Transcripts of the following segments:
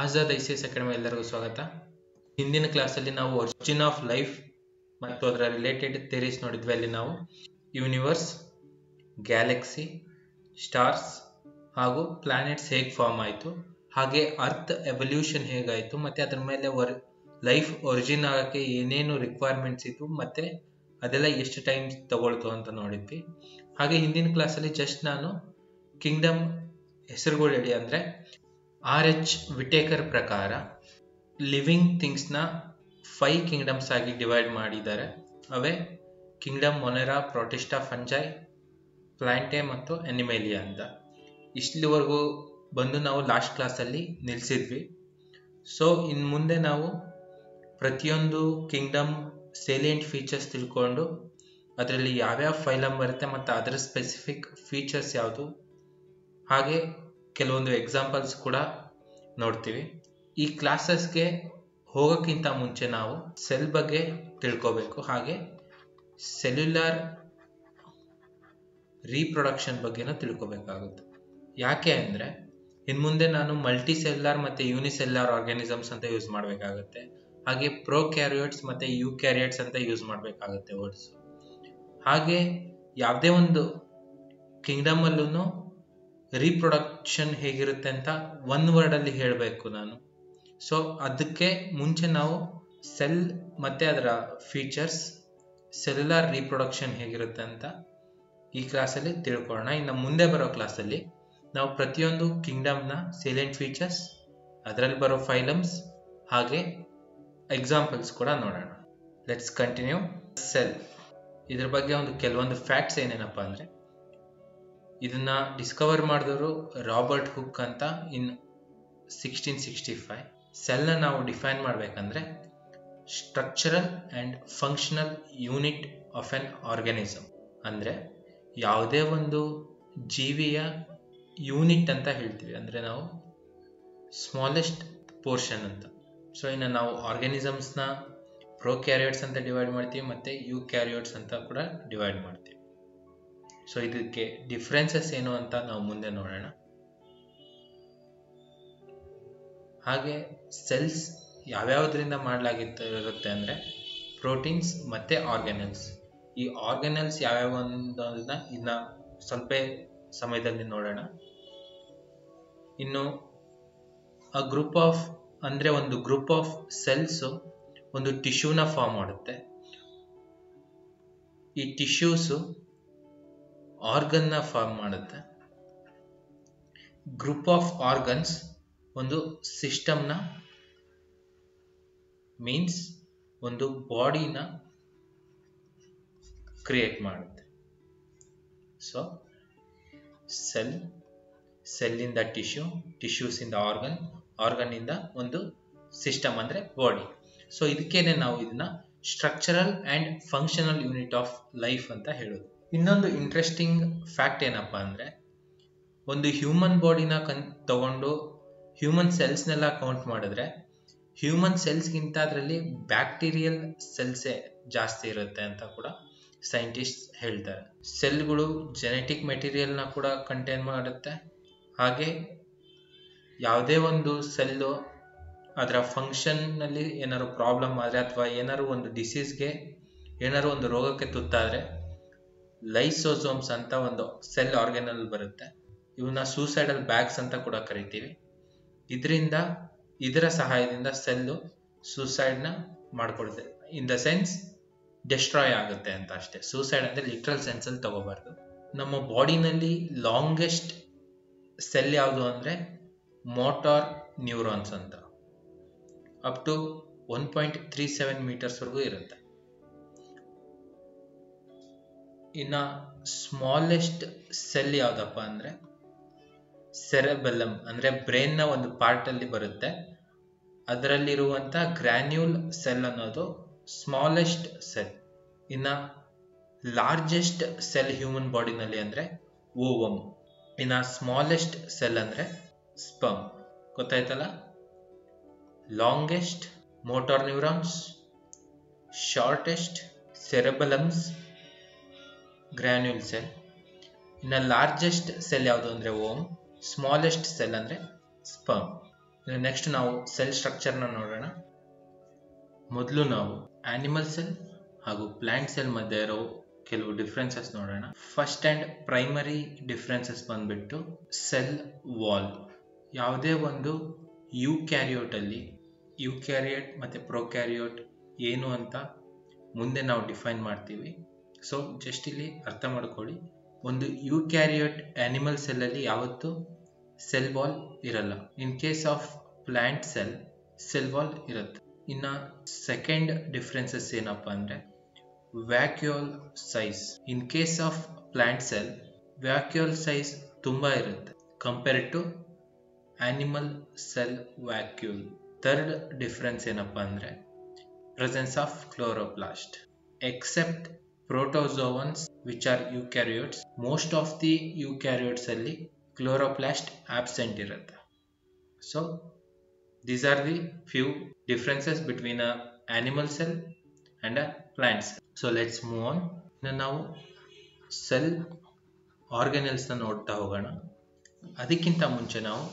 Azad ICS academy ಎಲ್ಲರಿಗೂ ಸ್ವಾಗತ. ಹಿಂದಿನ ಕ್ಲಾಸಲ್ಲಿ ನಾವು ಒರಿಜಿನ್ ಆಫ್ ಲೈಫ್ ಮತ್ತು ಅದರ ರಿಲೇಟೆಡ್ ಥಿಯರೀಸ್ ನೋಡಿದ್ವಿ. ಅಲ್ಲಿ ನಾವು ಯೂನಿವರ್ಸ್, ಗ್ಯಾಲಕ್ಸಿ, ಸ್ಟಾರ್ಸ್ ಹಾಗೂ ಪ್ಲಾನೆಟ್ಸ್ ಹೇಗೆ ಫಾರ್ಮ್ ಆಯಿತು, ಹಾಗೆ ಅರ್ತ್ ಎವಲ್ಯೂಷನ್ ಹೇಗಾಯಿತು, ಮತ್ತು ಅದರ ಮೇಲೆ ಲೈಫ್ ಒರಿಜಿನ್ ಆಗೋಕ್ಕೆ ಏನೇನು ರಿಕ್ವೈರ್ಮೆಂಟ್ಸ್ ಇತ್ತು ಮತ್ತು ಅದೆಲ್ಲ ಎಷ್ಟು ಟೈಮ್ ತಗೊಳ್ತು ಅಂತ ನೋಡಿದ್ವಿ. ಹಾಗೆ ಹಿಂದಿನ ಕ್ಲಾಸಲ್ಲಿ ಜಸ್ಟ್ ನಾನು ಕಿಂಗ್ಡಮ್ ಹೆಸರುಗಳು ಹೇಳಿ, ಅಂದರೆ R.H. ವಿಟೇಕರ್ ಪ್ರಕಾರ ಲಿವಿಂಗ್ ಥಿಂಗ್ಸ್ನ 5 ಕಿಂಗ್ಡಮ್ಸ್ ಆಗಿ ಡಿವೈಡ್ ಮಾಡಿದ್ದಾರೆ. ಅವೇ ಕಿಂಗ್ಡಮ್ ಮೊನೆರಾ, ಪ್ರೊಟಿಸ್ಟಾ, ಫಂಜೈ, ಪ್ಲಾಂಟೆ ಮತ್ತು ಅನಿಮೇಲಿಯಾ ಅಂತ. ಇಷ್ಟಲಿವರೆಗೂ ಬಂದು ನಾವು ಲಾಸ್ಟ್ ಕ್ಲಾಸಲ್ಲಿ ನಿಲ್ಲಿಸಿದ್ವಿ. ಸೊ ಇನ್ನು ಮುಂದೆ ನಾವು ಪ್ರತಿಯೊಂದು ಕಿಂಗ್ಡಮ್ ಸೇಲಿಯಂಟ್ ಫೀಚರ್ಸ್ ತಿಳ್ಕೊಂಡು ಅದರಲ್ಲಿ ಯಾವ್ಯಾವ ಫೈಲಮ್ ಬರುತ್ತೆ ಮತ್ತು ಅದರ ಸ್ಪೆಸಿಫಿಕ್ ಫೀಚರ್ಸ್ ಯಾವುದು, ಹಾಗೆ ಕೆಲವೊಂದು ಎಕ್ಸಾಂಪಲ್ಸ್ ಕೂಡ ನೋಡ್ತೀವಿ. ಈ ಕ್ಲಾಸಸ್ಗೆ ಹೋಗೋಕ್ಕಿಂತ ಮುಂಚೆ ನಾವು ಸೆಲ್ ಬಗ್ಗೆ ತಿಳ್ಕೋಬೇಕು, ಹಾಗೆ ಸೆಲ್ಯುಲಾರ್ ರೀಪ್ರೊಡಕ್ಷನ್ ಬಗ್ಗೆನೂ ತಿಳ್ಕೋಬೇಕಾಗುತ್ತೆ. ಯಾಕೆ ಅಂದರೆ ಇನ್ನು ಮುಂದೆ ನಾನು ಮಲ್ಟಿ ಸೆಲ್ಯುಲಾರ್ ಮತ್ತು ಯೂನಿಸೆಲ್ಯುಲಾರ್ ಆರ್ಗ್ಯಾನಿಸಮ್ಸ್ ಅಂತ ಯೂಸ್ ಮಾಡಬೇಕಾಗುತ್ತೆ, ಹಾಗೆ ಪ್ರೊಕ್ಯಾರಿಯೋಟ್ಸ್ ಮತ್ತು ಯೂಕ್ಯಾರಿಯೋಟ್ಸ್ ಅಂತ ಯೂಸ್ ಮಾಡಬೇಕಾಗುತ್ತೆ ವರ್ಡ್ಸ್. ಹಾಗೆ ಯಾವುದೇ ಒಂದು ಕಿಂಗ್ಡಮಲ್ಲೂ ರೀಪ್ರೊಡಕ್ಷನ್ ಹೇಗಿರುತ್ತೆ ಅಂತ ಒನ್ ವರ್ಡಲ್ಲಿ ಹೇಳಬೇಕು ನಾನು. ಸೊ ಅದಕ್ಕೆ ಮುಂಚೆ ನಾವು ಸೆಲ್ ಮತ್ತು ಅದರ ಫೀಚರ್ಸ್, ಸೆಲ್ಯುಲಾರ್ ರೀಪ್ರೊಡಕ್ಷನ್ ಹೇಗಿರುತ್ತೆ ಅಂತ ಈ ಕ್ಲಾಸಲ್ಲಿ ತಿಳ್ಕೊಳ್ಳೋಣ. ಇನ್ನು ಮುಂದೆ ಬರೋ ಕ್ಲಾಸಲ್ಲಿ ನಾವು ಪ್ರತಿಯೊಂದು ಕಿಂಗ್ಡಮ್ನ ಸೇಲಿಯಂಟ್ ಫೀಚರ್ಸ್, ಅದರಲ್ಲಿ ಬರೋ ಫೈಲಮ್ಸ್ ಹಾಗೆ ಎಕ್ಸಾಂಪಲ್ಸ್ ಕೂಡ ನೋಡೋಣ. Let's continue. ಸೆಲ್, ಇದ್ರ ಬಗ್ಗೆ ಒಂದು ಕೆಲವೊಂದು ಫ್ಯಾಕ್ಟ್ಸ್ ಏನೇನಪ್ಪ ಅಂದರೆ, ಇದನ್ನ ಡಿಸ್ಕವರ್ ಮಾಡಿದವರು ರಾಬರ್ಟ್ ಹುಕ್ ಅಂತ ಇನ್ 1665. ಸೆಲ್ನ ನಾವು ಡಿಫೈನ್ ಮಾಡಬೇಕಂದ್ರೆ structural and functional unit of an organism, ಅಂದರೆ ಯಾವುದೇ ಒಂದು ಜೀವಿಯ ಯೂನಿಟ್ ಅಂತ ಹೇಳ್ತೀವಿ, ಅಂದರೆ ನಾವು ಸ್ಮಾಲೆಸ್ಟ್ ಪೋರ್ಷನ್ ಅಂತ. ಸೊ ಇನ್ನು ನಾವು ಆರ್ಗ್ಯಾನಿಸಮ್ಸ್ನ ಪ್ರೊಕ್ಯಾರಿಯೋಟ್ಸ್ ಅಂತ ಡಿವೈಡ್ ಮಾಡ್ತೀವಿ ಮತ್ತು ಯೂಕ್ಯಾರಿಯೋಟ್ಸ್ ಅಂತ ಕೂಡ ಡಿವೈಡ್ ಮಾಡ್ತೀವಿ. ಸೊ ಇದಕ್ಕೆ ಡಿಫ್ರೆನ್ಸಸ್ ಏನು ಅಂತ ನಾವು ಮುಂದೆ ನೋಡೋಣ. ಹಾಗೆ ಸೆಲ್ಸ್ ಯಾವ್ಯಾವುದರಿಂದ ಮಾಡಲಾಗಿರುತ್ತೆ ಅಂದರೆ ಪ್ರೋಟೀನ್ಸ್ ಮತ್ತು ಆರ್ಗ್ಯಾನಲ್ಸ್. ಈ ಆರ್ಗ್ಯಾನಲ್ಸ್ ಯಾವ್ಯಾವ ಅನ್ನೋದನ್ನ ಇನ್ನು ಸ್ವಲ್ಪ ಸಮಯದಲ್ಲಿ ನೋಡೋಣ. ಇನ್ನು ಆ ಗ್ರೂಪ್ ಆಫ್ ಅಂದರೆ ಒಂದು ಗ್ರೂಪ್ ಆಫ್ ಸೆಲ್ಸು ಒಂದು ಟಿಶ್ಯೂನ ಫಾರ್ಮ್ ಮಾಡುತ್ತೆ. ಈ ಟಿಶ್ಯೂಸು ಆರ್ಗನ್ನ ಫಾರ್ಮ್ ಮಾಡುತ್ತೆ. ಗ್ರೂಪ್ ಆಫ್ ಆರ್ಗನ್ಸ್ ಒಂದು ಸಿಸ್ಟಮ್ನ, ಮೀನ್ಸ್ ಒಂದು ಬಾಡಿನ ಕ್ರಿಯೇಟ್ ಮಾಡುತ್ತೆ. ಸೊ ಸೆಲ್ಲಿಂದ ಟಿಶ್ಯೂ, ಟಿಶ್ಯೂಸಿಂದ ಆರ್ಗನ್, ಆರ್ಗನ್ನಿಂದ ಒಂದು ಸಿಸ್ಟಮ್ ಅಂದರೆ ಬಾಡಿ. ಸೊ ಇದಕ್ಕೇನೆ ನಾವು ಇದನ್ನ structural and functional unit of life ಅಂತ ಹೇಳೋದು. ಇನ್ನೊಂದು ಇಂಟ್ರೆಸ್ಟಿಂಗ್ ಫ್ಯಾಕ್ಟ್ ಏನಪ್ಪ ಅಂದರೆ, ಒಂದು ಹ್ಯೂಮನ್ ಬಾಡಿನ ತಗೊಂಡು ಹ್ಯೂಮನ್ ಸೆಲ್ಸ್ನೆಲ್ಲ ಕೌಂಟ್ ಮಾಡಿದ್ರೆ ಹ್ಯೂಮನ್ ಸೆಲ್ಸ್ಗಿಂತ ಅದರಲ್ಲಿ ಬ್ಯಾಕ್ಟೀರಿಯಲ್ ಸೆಲ್ಸೇ ಜಾಸ್ತಿ ಇರುತ್ತೆ ಅಂತ ಕೂಡ ಸೈಂಟಿಸ್ಟ್ ಹೇಳ್ತಾರೆ. ಸೆಲ್ಗಳು ಜೆನೆಟಿಕ್ ಮೆಟೀರಿಯಲ್ನ ಕೂಡ ಕಂಟೈನ್ ಮಾಡುತ್ತೆ. ಹಾಗೆ ಯಾವುದೇ ಒಂದು ಸೆಲ್ಲು ಅದರ ಫಂಕ್ಷನ್ನಲ್ಲಿ ಏನಾದ್ರು ಪ್ರಾಬ್ಲಮ್ ಆದರೆ ಅಥವಾ ಏನಾದ್ರು ಒಂದು ಡಿಸೀಸ್ಗೆ, ಏನಾದ್ರು ಒಂದು ರೋಗಕ್ಕೆ ತುತ್ತಾದರೆ ಲೈಸೋಸೋಮ್ಸ್ ಅಂತ ಒಂದು ಸೆಲ್ ಆರ್ಗನಲ್ ಬರುತ್ತೆ. ಇವನ್ನ ಸೂಸೈಡಲ್ ಬ್ಯಾಗ್ಸ್ ಅಂತ ಕೂಡ ಕರಿತೀವಿ. ಇದರ ಸಹಾಯದಿಂದ ಸೆಲ್ಲು ಸೂಸೈಡ್ನ ಮಾಡ್ಕೊಳುತ್ತೆ. ಇನ್ ದ ಸೆನ್ಸ್ ಡೆಸ್ಟ್ರಾಯ್ ಆಗುತ್ತೆ ಅಂತ ಅಷ್ಟೇ. ಸೂಸೈಡ್ ಅಂದರೆ ಲಿಟ್ರಲ್ ಸೆನ್ಸಲ್ಲಿ ತಗೋಬಾರ್ದು. ನಮ್ಮ ಬಾಡಿನಲ್ಲಿ ಲಾಂಗೆಸ್ಟ್ ಸೆಲ್ ಯಾವುದು ಅಂದರೆ ಮೋಟಾರ್ ನ್ಯೂರಾನ್ಸ್ ಅಂತ, ಅಪ್ ಟು 1.37 ಮೀಟರ್ಸ್ವರೆಗೂ ಇರುತ್ತೆ. ಇನ್ನು ಸ್ಮಾಲೆಸ್ಟ್ ಸೆಲ್ ಯಾವುದಪ್ಪ ಅಂದರೆ ಸೆರೆಬೆಲ್ಲಮ್, ಅಂದರೆ ಬ್ರೈನ್ನ ಒಂದು ಪಾರ್ಟಲ್ಲಿ ಬರುತ್ತೆ. ಅದರಲ್ಲಿರುವಂಥ ಗ್ರ್ಯಾನ್ಯೂಲ್ ಸೆಲ್ ಅನ್ನೋದು ಸ್ಮಾಲೆಸ್ಟ್ ಸೆಲ್. ಇನ್ನು ಲಾರ್ಜೆಸ್ಟ್ ಸೆಲ್ ಹ್ಯೂಮನ್ ಬಾಡಿನಲ್ಲಿ ಅಂದರೆ ಓವಮ್. ಇನ್ನು ಸ್ಮಾಲೆಸ್ಟ್ ಸೆಲ್ ಅಂದರೆ ಸ್ಪರ್ಮ್. ಗೊತ್ತಾಯ್ತಲ್ಲ? Longest motor neurons, shortest cerebellums, granule cell. ಇನ್ನು ಲಾರ್ಜೆಸ್ಟ್ ಸೆಲ್ ಯಾವುದು ಅಂದರೆ ಓಮ್, ಸ್ಮಾಲೆಸ್ಟ್ ಸೆಲ್ ಅಂದರೆ ಸ್ಪರ್ಮ್. ನೆಕ್ಸ್ಟ್ ನಾವು ಸೆಲ್ ಸ್ಟ್ರಕ್ಚರ್ನ ನೋಡೋಣ. ಮೊದಲು ನಾವು ಆನಿಮಲ್ ಸೆಲ್ ಹಾಗೂ ಪ್ಲಾಂಟ್ ಸೆಲ್ ಮಧ್ಯೆ ಇರೋ ಕೆಲವು ಡಿಫ್ರೆನ್ಸಸ್ ನೋಡೋಣ. ಫಸ್ಟ್ ಅಂಡ್ ಪ್ರೈಮರಿ ಡಿಫ್ರೆನ್ಸಸ್ ಬಂದ್ಬಿಟ್ಟು ಸೆಲ್ ವಾಲ್. ಯಾವುದೇ ಒಂದು ಯುಕ್ಯಾರಿಯೋಟ್ ಅಲ್ಲಿ ಯುಕ್ಯಾರಿಯೋಟ್ ಮತ್ತೆ ಪ್ರೊಕ್ಯಾರಿಯೋಟ್ ಏನು ಅಂತ ಮುಂದೆ ನಾವು ಡಿಫೈನ್ ಮಾಡ್ತೀವಿ. ಸೊ ಜಸ್ಟ್ ಇಲ್ಲಿ ಅರ್ಥ ಮಾಡ್ಕೊಳ್ಳಿ, ಒಂದು ಯುಕ್ಯಾರಿಯೋಟ್ ಆನಿಮಲ್ ಸೆಲ್ ಅಲ್ಲಿ ಯಾವತ್ತು ಸೆಲ್ ವಾಲ್ ಇರಲ್ಲ. In case of plant cell wall ಇರುತ್ತೆ. ಇನ್ನ ಸೆಕೆಂಡ್ ಡಿಫ್ರೆನ್ಸಸ್ ಏನಪ್ಪಾ ಅಂದ್ರೆ vacuole size. In case of plant cell vacuole size ತುಂಬಾ ಇರುತ್ತೆ compared to animal cell vacuole. Third difference ಏನಪ್ಪಾ ಅಂದ್ರೆ presence of chloroplast. Except protozoans which are eukaryotes, most of the eukaryotes ಅಲ್ಲಿ chloroplast absent ಇರುತ್ತೆ. So these are the few differences between a animal cell and a plant cell. So let's move on. ನಾವು cell organelles ನ ನೋಡ್ತಾ ಹೋಗೋಣ. ಅದಕ್ಕಿಂತ ಮುಂಚೆ ನಾವು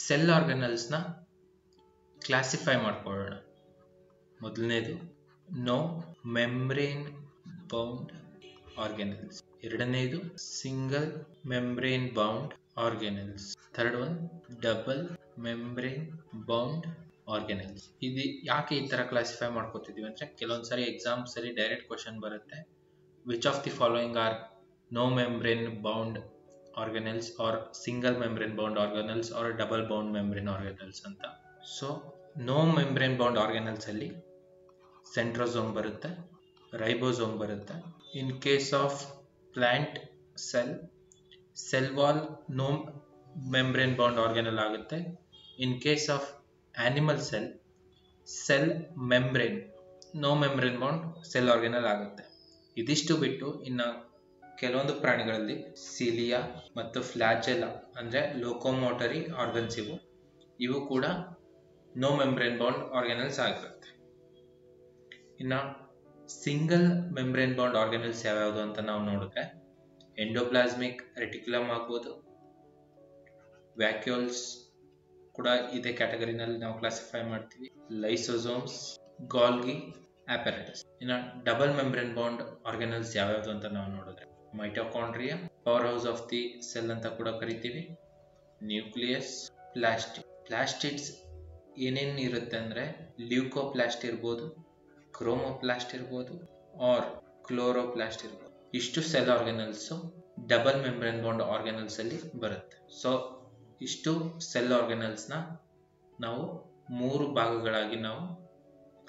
cell organelles ನ ಕ್ಲಾಸಿಫೈ ಮಾಡ್ಕೊಳ್ಳೋಣ. ಮೊದಲನೇದು ನೋ ಮೆಂಬ್ರೇನ್ ಬೌಂಡ್ ಆರ್ಗನಲ್ಸ್, ಎರಡನೇದು single membrane bound organelles, third one double membrane bound organelles. ಇದು ಯಾಕೆ ಈ ತರ ಕ್ಲಾಸಿಫೈ ಮಾಡ್ಕೋತಿದೀವಿ ಅಂದ್ರೆ ಕೆಲವೊಂದ್ಸರಿ ಎಕ್ಸಾಮ್ಸ್ ಅಲ್ಲಿ ಡೈರೆಕ್ಟ್ ಕ್ವಶನ್ ಬರುತ್ತೆ, which of the following are no membrane bound organelles or single membrane bound organelles or double bound membrane organelles ಅಂತ. So no membrane bound organelles ಅಲ್ಲಿ ಸೆಂಟ್ರೋಸೋಮ್ ಬರುತ್ತೆ, ರೈಬೋಸೋಮ್ ಬರುತ್ತೆ. In case of plant cell wall no membrane bound organelle ಆಗುತ್ತೆ. In case of animal cell membrane no membrane bound cell organelle ಆಗುತ್ತೆ. ಇದಿಷ್ಟು ಬಿಟ್ಟು ಇನ್ನ ಕೆಲವೊಂದು ಪ್ರಾಣಿಗಳಲ್ಲಿ ಸಿಲಿಯಾ ಮತ್ತು ಫ್ಲಾಜೆಲಾ ಅಂದ್ರೆ ಲೋಕೋಮೋಟರಿ ಆರ್ಗನ್ಸ್ ಇವು ಕೂಡ ನೋ ಮೆಂಬ್ರೇನ್ ಬೌಂಡ್ ಆರ್ಗನಲ್ಸ್ ಆಗಿರುತ್ತೆ. ಇನ್ನ ಸಿಂಗಲ್ ಮೆಂಬ್ರೇನ್ ಬೌಂಡ್ ಆರ್ಗನಲ್ಸ್ ಯಾವ್ಯಾವುದು ಅಂತ ನಾವು ನೋಡಿದ್ರೆ ಎಂಡೋಪ್ಲಾಸ್ಮಿಕ್ ರೆಟಿಕ್ಯುಲಮ್ ಆಗ್ಬೋದು, ವ್ಯಾಕ್ಯೂಲ್ಸ್ ಕೂಡ ಇದೇ ಕ್ಯಾಟಗರಿನಲ್ಲಿ ನಾವು ಕ್ಲಾಸಿಫೈ ಮಾಡ್ತೀವಿ, ಲೈಸೋಸೋಮ್ಸ್, ಗಾಲ್ಗಿ ಆಪರೇಟಸ್. ಇನ್ನ ಡಬಲ್ ಮೆಂಬ್ರೇನ್ ಬೌಂಡ್ ಆರ್ಗನಲ್ಸ್ ಯಾವ್ಯಾವುದು ಅಂತ ನಾವು ನೋಡಿದ್ರೆ mitochondria, power house of the cell ಅಂತ ಕೂಡ ಕರಿತೀವಿ, ನ್ಯೂಕ್ಲಿಯಸ್, ಪ್ಲಾಸ್ಟಿಡ್ಸ್ ಏನೇನು ಇರುತ್ತೆ ಅಂದ್ರೆ ಲ್ಯೂಕೋಪ್ಲಾಸ್ಟ್ ಇರ್ಬೋದು, ಕ್ರೋಮೋಪ್ಲಾಸ್ಟ್ ಇರ್ಬೋದು ಆರ್ ಕ್ಲೋರೋಪ್ಲಾಸ್ಟ್ ಇರ್ಬೋದು. ಇಷ್ಟು cell organelles double membrane bound organelles ಅಲ್ಲಿ ಬರುತ್ತೆ. ಸೊ ಇಷ್ಟು ಸೆಲ್ ಆರ್ಗನಲ್ಸ್ ನ ನಾವು ಮೂರು ಭಾಗಗಳಾಗಿ ನಾವು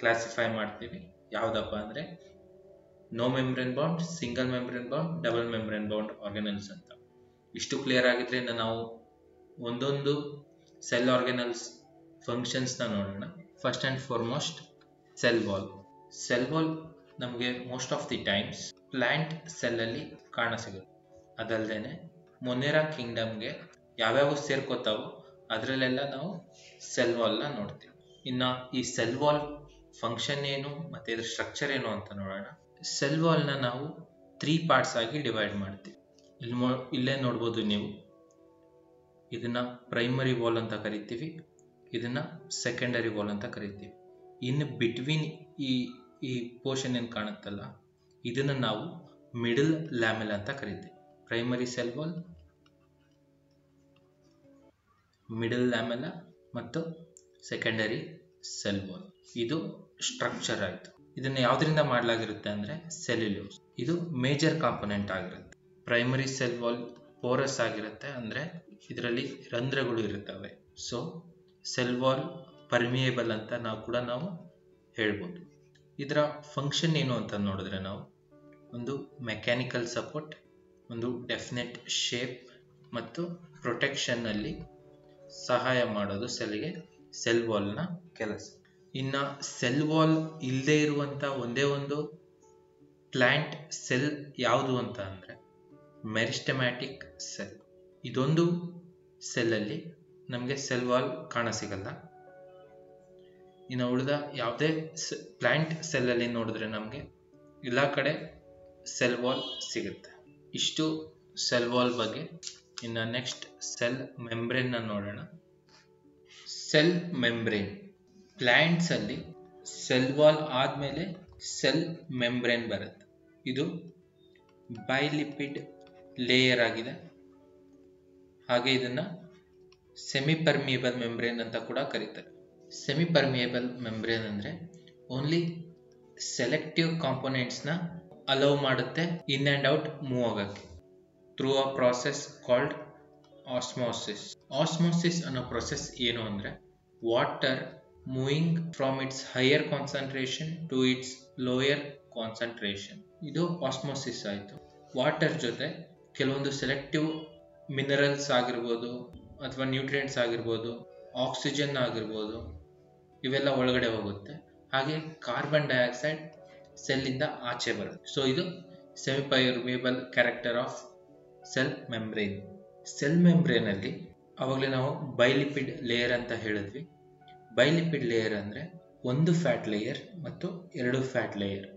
ಕ್ಲಾಸಿಫೈ ಮಾಡ್ತೀವಿ. ಯಾವ್ದಪ್ಪ ಅಂದ್ರೆ no membrane bound, single membrane bound, double membrane bound organelles ಅಂತ. ಇಷ್ಟು ಕ್ಲಿಯರ್ ಆಗಿದ್ರೆ ನಾವು ಒಂದೊಂದು ಸೆಲ್ ಆರ್ಗನಲ್ಸ್ ಫಂಕ್ಷನ್ಸ್ ನ ನೋಡೋಣ. First and foremost cell wall ನಮಗೆ most of the times plant cell ಅಲ್ಲಿ ಕಾಣಸಿಗುತ್ತೆ. ಅದಲ್ದೇನೆ ಮೊನೆರಾ ಕಿಂಗ್ಡಮ್ಗೆ ಯಾವ್ಯಾವ ಸೇರ್ಕೋತಾವೋ ಅದರಲ್ಲೆಲ್ಲ ನಾವು ಸೆಲ್ ವಾಲ್ ನ ನೋಡ್ತೀವಿ. ಇನ್ನ ಈ ಸೆಲ್ ವಾಲ್ ಫಂಕ್ಷನ್ ಏನು ಮತ್ತೆ ಇದ್ರ ಸ್ಟ್ರಕ್ಚರ್ ಏನು ಅಂತ ನೋಡೋಣ. ಸೆಲ್ ವಾಲ್ ನ ನಾವು 3 ಪಾರ್ಟ್ಸ್ ಆಗಿ ಡಿವೈಡ್ ಮಾಡ್ತೀವಿ. ಇಲ್ಲೇ ನೋಡ್ಬೋದು ನೀವು, ಇದನ್ನ ಪ್ರೈಮರಿ ವಾಲ್ ಅಂತ ಕರಿತೀವಿ, ಇದನ್ನ ಸೆಕೆಂಡರಿ ವಾಲ್ ಅಂತ ಕರಿತೀವಿ. ಇನ್ ಬಿಟ್ವೀನ್ ಈ ಪೋರ್ಷನ್ ಏನ್ ಕಾಣುತ್ತಲ್ಲ ಇದನ್ನ ನಾವು ಮಿಡಲ್ ಲ್ಯಾಮೆಲ್ಲಾ ಅಂತ ಕರಿತೀವಿ. Primary cell wall, middle lamella ಮತ್ತು ಸೆಕೆಂಡರಿ ಸೆಲ್ ವಾಲ್. ಇದು ಸ್ಟ್ರಕ್ಚರ್ ಆಯ್ತು. ಇದನ್ನ ಯಾವ್ದ್ರಿಂದ ಮಾಡಲಾಗಿರುತ್ತೆ ಅಂದ್ರೆ ಸೆಲ್ಯುಲೋಸ್. ಇದು ಮೇಜರ್ ಕಾಂಪೊನೆಂಟ್ ಆಗಿರುತ್ತೆ. ಪ್ರೈಮರಿ ಸೆಲ್ ವಾಲ್ ಪೋರಸ್ ಆಗಿರುತ್ತೆ, ಅಂದ್ರೆ ಇದರಲ್ಲಿ ರಂಧ್ರಗಳು ಇರುತ್ತವೆ. ಸೊ ಸೆಲ್ ವಾಲ್ ಪರ್ಮಿಯೇಬಲ್ ಅಂತ ನಾವು ಹೇಳ್ಬೋದು. ಇದರ ಫಂಕ್ಷನ್ ಏನು ಅಂತ ನೋಡಿದ್ರೆ ನಾವು ಒಂದು ಮೆಕ್ಯಾನಿಕಲ್ ಸಪೋರ್ಟ್, ಒಂದು ಡೆಫಿನೆಟ್ ಶೇಪ್ ಮತ್ತು ಪ್ರೊಟೆಕ್ಷನ್ ಅಲ್ಲಿ ಸಹಾಯ ಮಾಡೋದು ಸೆಲ್ಗೆ ಸೆಲ್ ವಾಲ್ ನ ಕೆಲಸ. ಇನ್ನ ಸೆಲ್ ವಾಲ್ ಇಲ್ಲದೆ ಇರುವಂತ ಒಂದೇ ಒಂದು ಪ್ಲಾಂಟ್ ಸೆಲ್ ಯಾವುದು ಅಂತ ಅಂದ್ರೆ ಮೆರಿಸ್ಟೆಮ್ಯಾಟಿಕ್ ಸೆಲ್. ಇದೊಂದು ಸೆಲ್ ಅಲ್ಲಿ ನಮಗೆ ಸೆಲ್ ವಾಲ್ ಕಾಣಸಿಗಲ್ಲ. ಇನ್ನು ಉಳಿದ ಯಾವುದೇ ಪ್ಲಾಂಟ್ ಸೆಲ್ ಅಲ್ಲಿ ನೋಡಿದ್ರೆ ನಮಗೆ ಎಲ್ಲ ಕಡೆ ಸೆಲ್ ವಾಲ್ ಸಿಗುತ್ತೆ. ಇಷ್ಟು ಸೆಲ್ ವಾಲ್ ಬಗ್ಗೆ. ಇನ್ನು ನೆಕ್ಸ್ಟ್ ಸೆಲ್ ಮೆಂಬ್ರೇನ್ ನ ನೋಡೋಣ. Cell membrane. ಪ್ಲಾಂಟ್ಸ್ ಅಲ್ಲಿ ಸೆಲ್ ವಾಲ್ ಆದ್ಮೇಲೆ ಸೆಲ್ ಮೆಂಬ್ರೇನ್ ಬರುತ್ತೆ. ಇದು ಬೈಲಿಪಿಡ್ ಲೇಯರ್ ಆಗಿದೆ. ಹಾಗೆ ಇದನ್ನ ಸೆಮಿ ಪರ್ಮಿಯಬಲ್ ಮೆಂಬ್ರೇನ್ ಅಂತ ಕೂಡ ಕರೀತಾರೆ. ಸೆಮಿ ಪರ್ಮಿಯಬಲ್ ಮೆಂಬ್ರೇನ್ ಅಂದ್ರೆ ಓನ್ಲಿ ಸೆಲೆಕ್ಟಿವ್ ಕಾಂಪೋನೆಂಟ್ಸ್ ನ ಅಲೌ ಮಾಡುತ್ತೆ ಇನ್ ಅಂಡ್ ಔಟ್ ಮೂವ್ ಆಗಕ್ಕೆ through a process called osmosis. Osmosis ಅನ್ನೋ ಪ್ರೊಸೆಸ್ ಏನು ಅಂದ್ರೆ water moving from its higher concentration to its lower concentration. ಇದು ಆಸ್ಮೋಸಿಸ್ ಆಯಿತು. ವಾಟರ್ ಜೊತೆ ಕೆಲವೊಂದು ಸೆಲೆಕ್ಟಿವ್ ಮಿನರಲ್ಸ್ ಆಗಿರ್ಬೋದು ಅಥವಾ ನ್ಯೂಟ್ರಿಯೆಂಟ್ಸ್ ಆಗಿರ್ಬೋದು, ಆಕ್ಸಿಜನ್ ಆಗಿರ್ಬೋದು, ಇವೆಲ್ಲ ಒಳಗಡೆ ಹೋಗುತ್ತೆ. ಹಾಗೆ ಕಾರ್ಬನ್ ಡೈಆಕ್ಸೈಡ್ ಸೆಲ್ಲಿಂದ ಆಚೆ ಬರುತ್ತೆ. ಸೊ ಇದು semi permeable character of cell membrane. Cell membrane ಅಲ್ಲಿ ಅವಾಗಲೇ ನಾವು ಬೈಲಿಪಿಡ್ ಲೇಯರ್ ಅಂತ ಹೇಳಿದ್ವಿ. ಬೈಲಿಪಿಡ್ ಲೇಯರ್ ಅಂದ್ರೆ ಒಂದು ಫ್ಯಾಟ್ ಲೇಯರ್ ಮತ್ತು ಎರಡು ಫ್ಯಾಟ್ ಲೇಯರ್.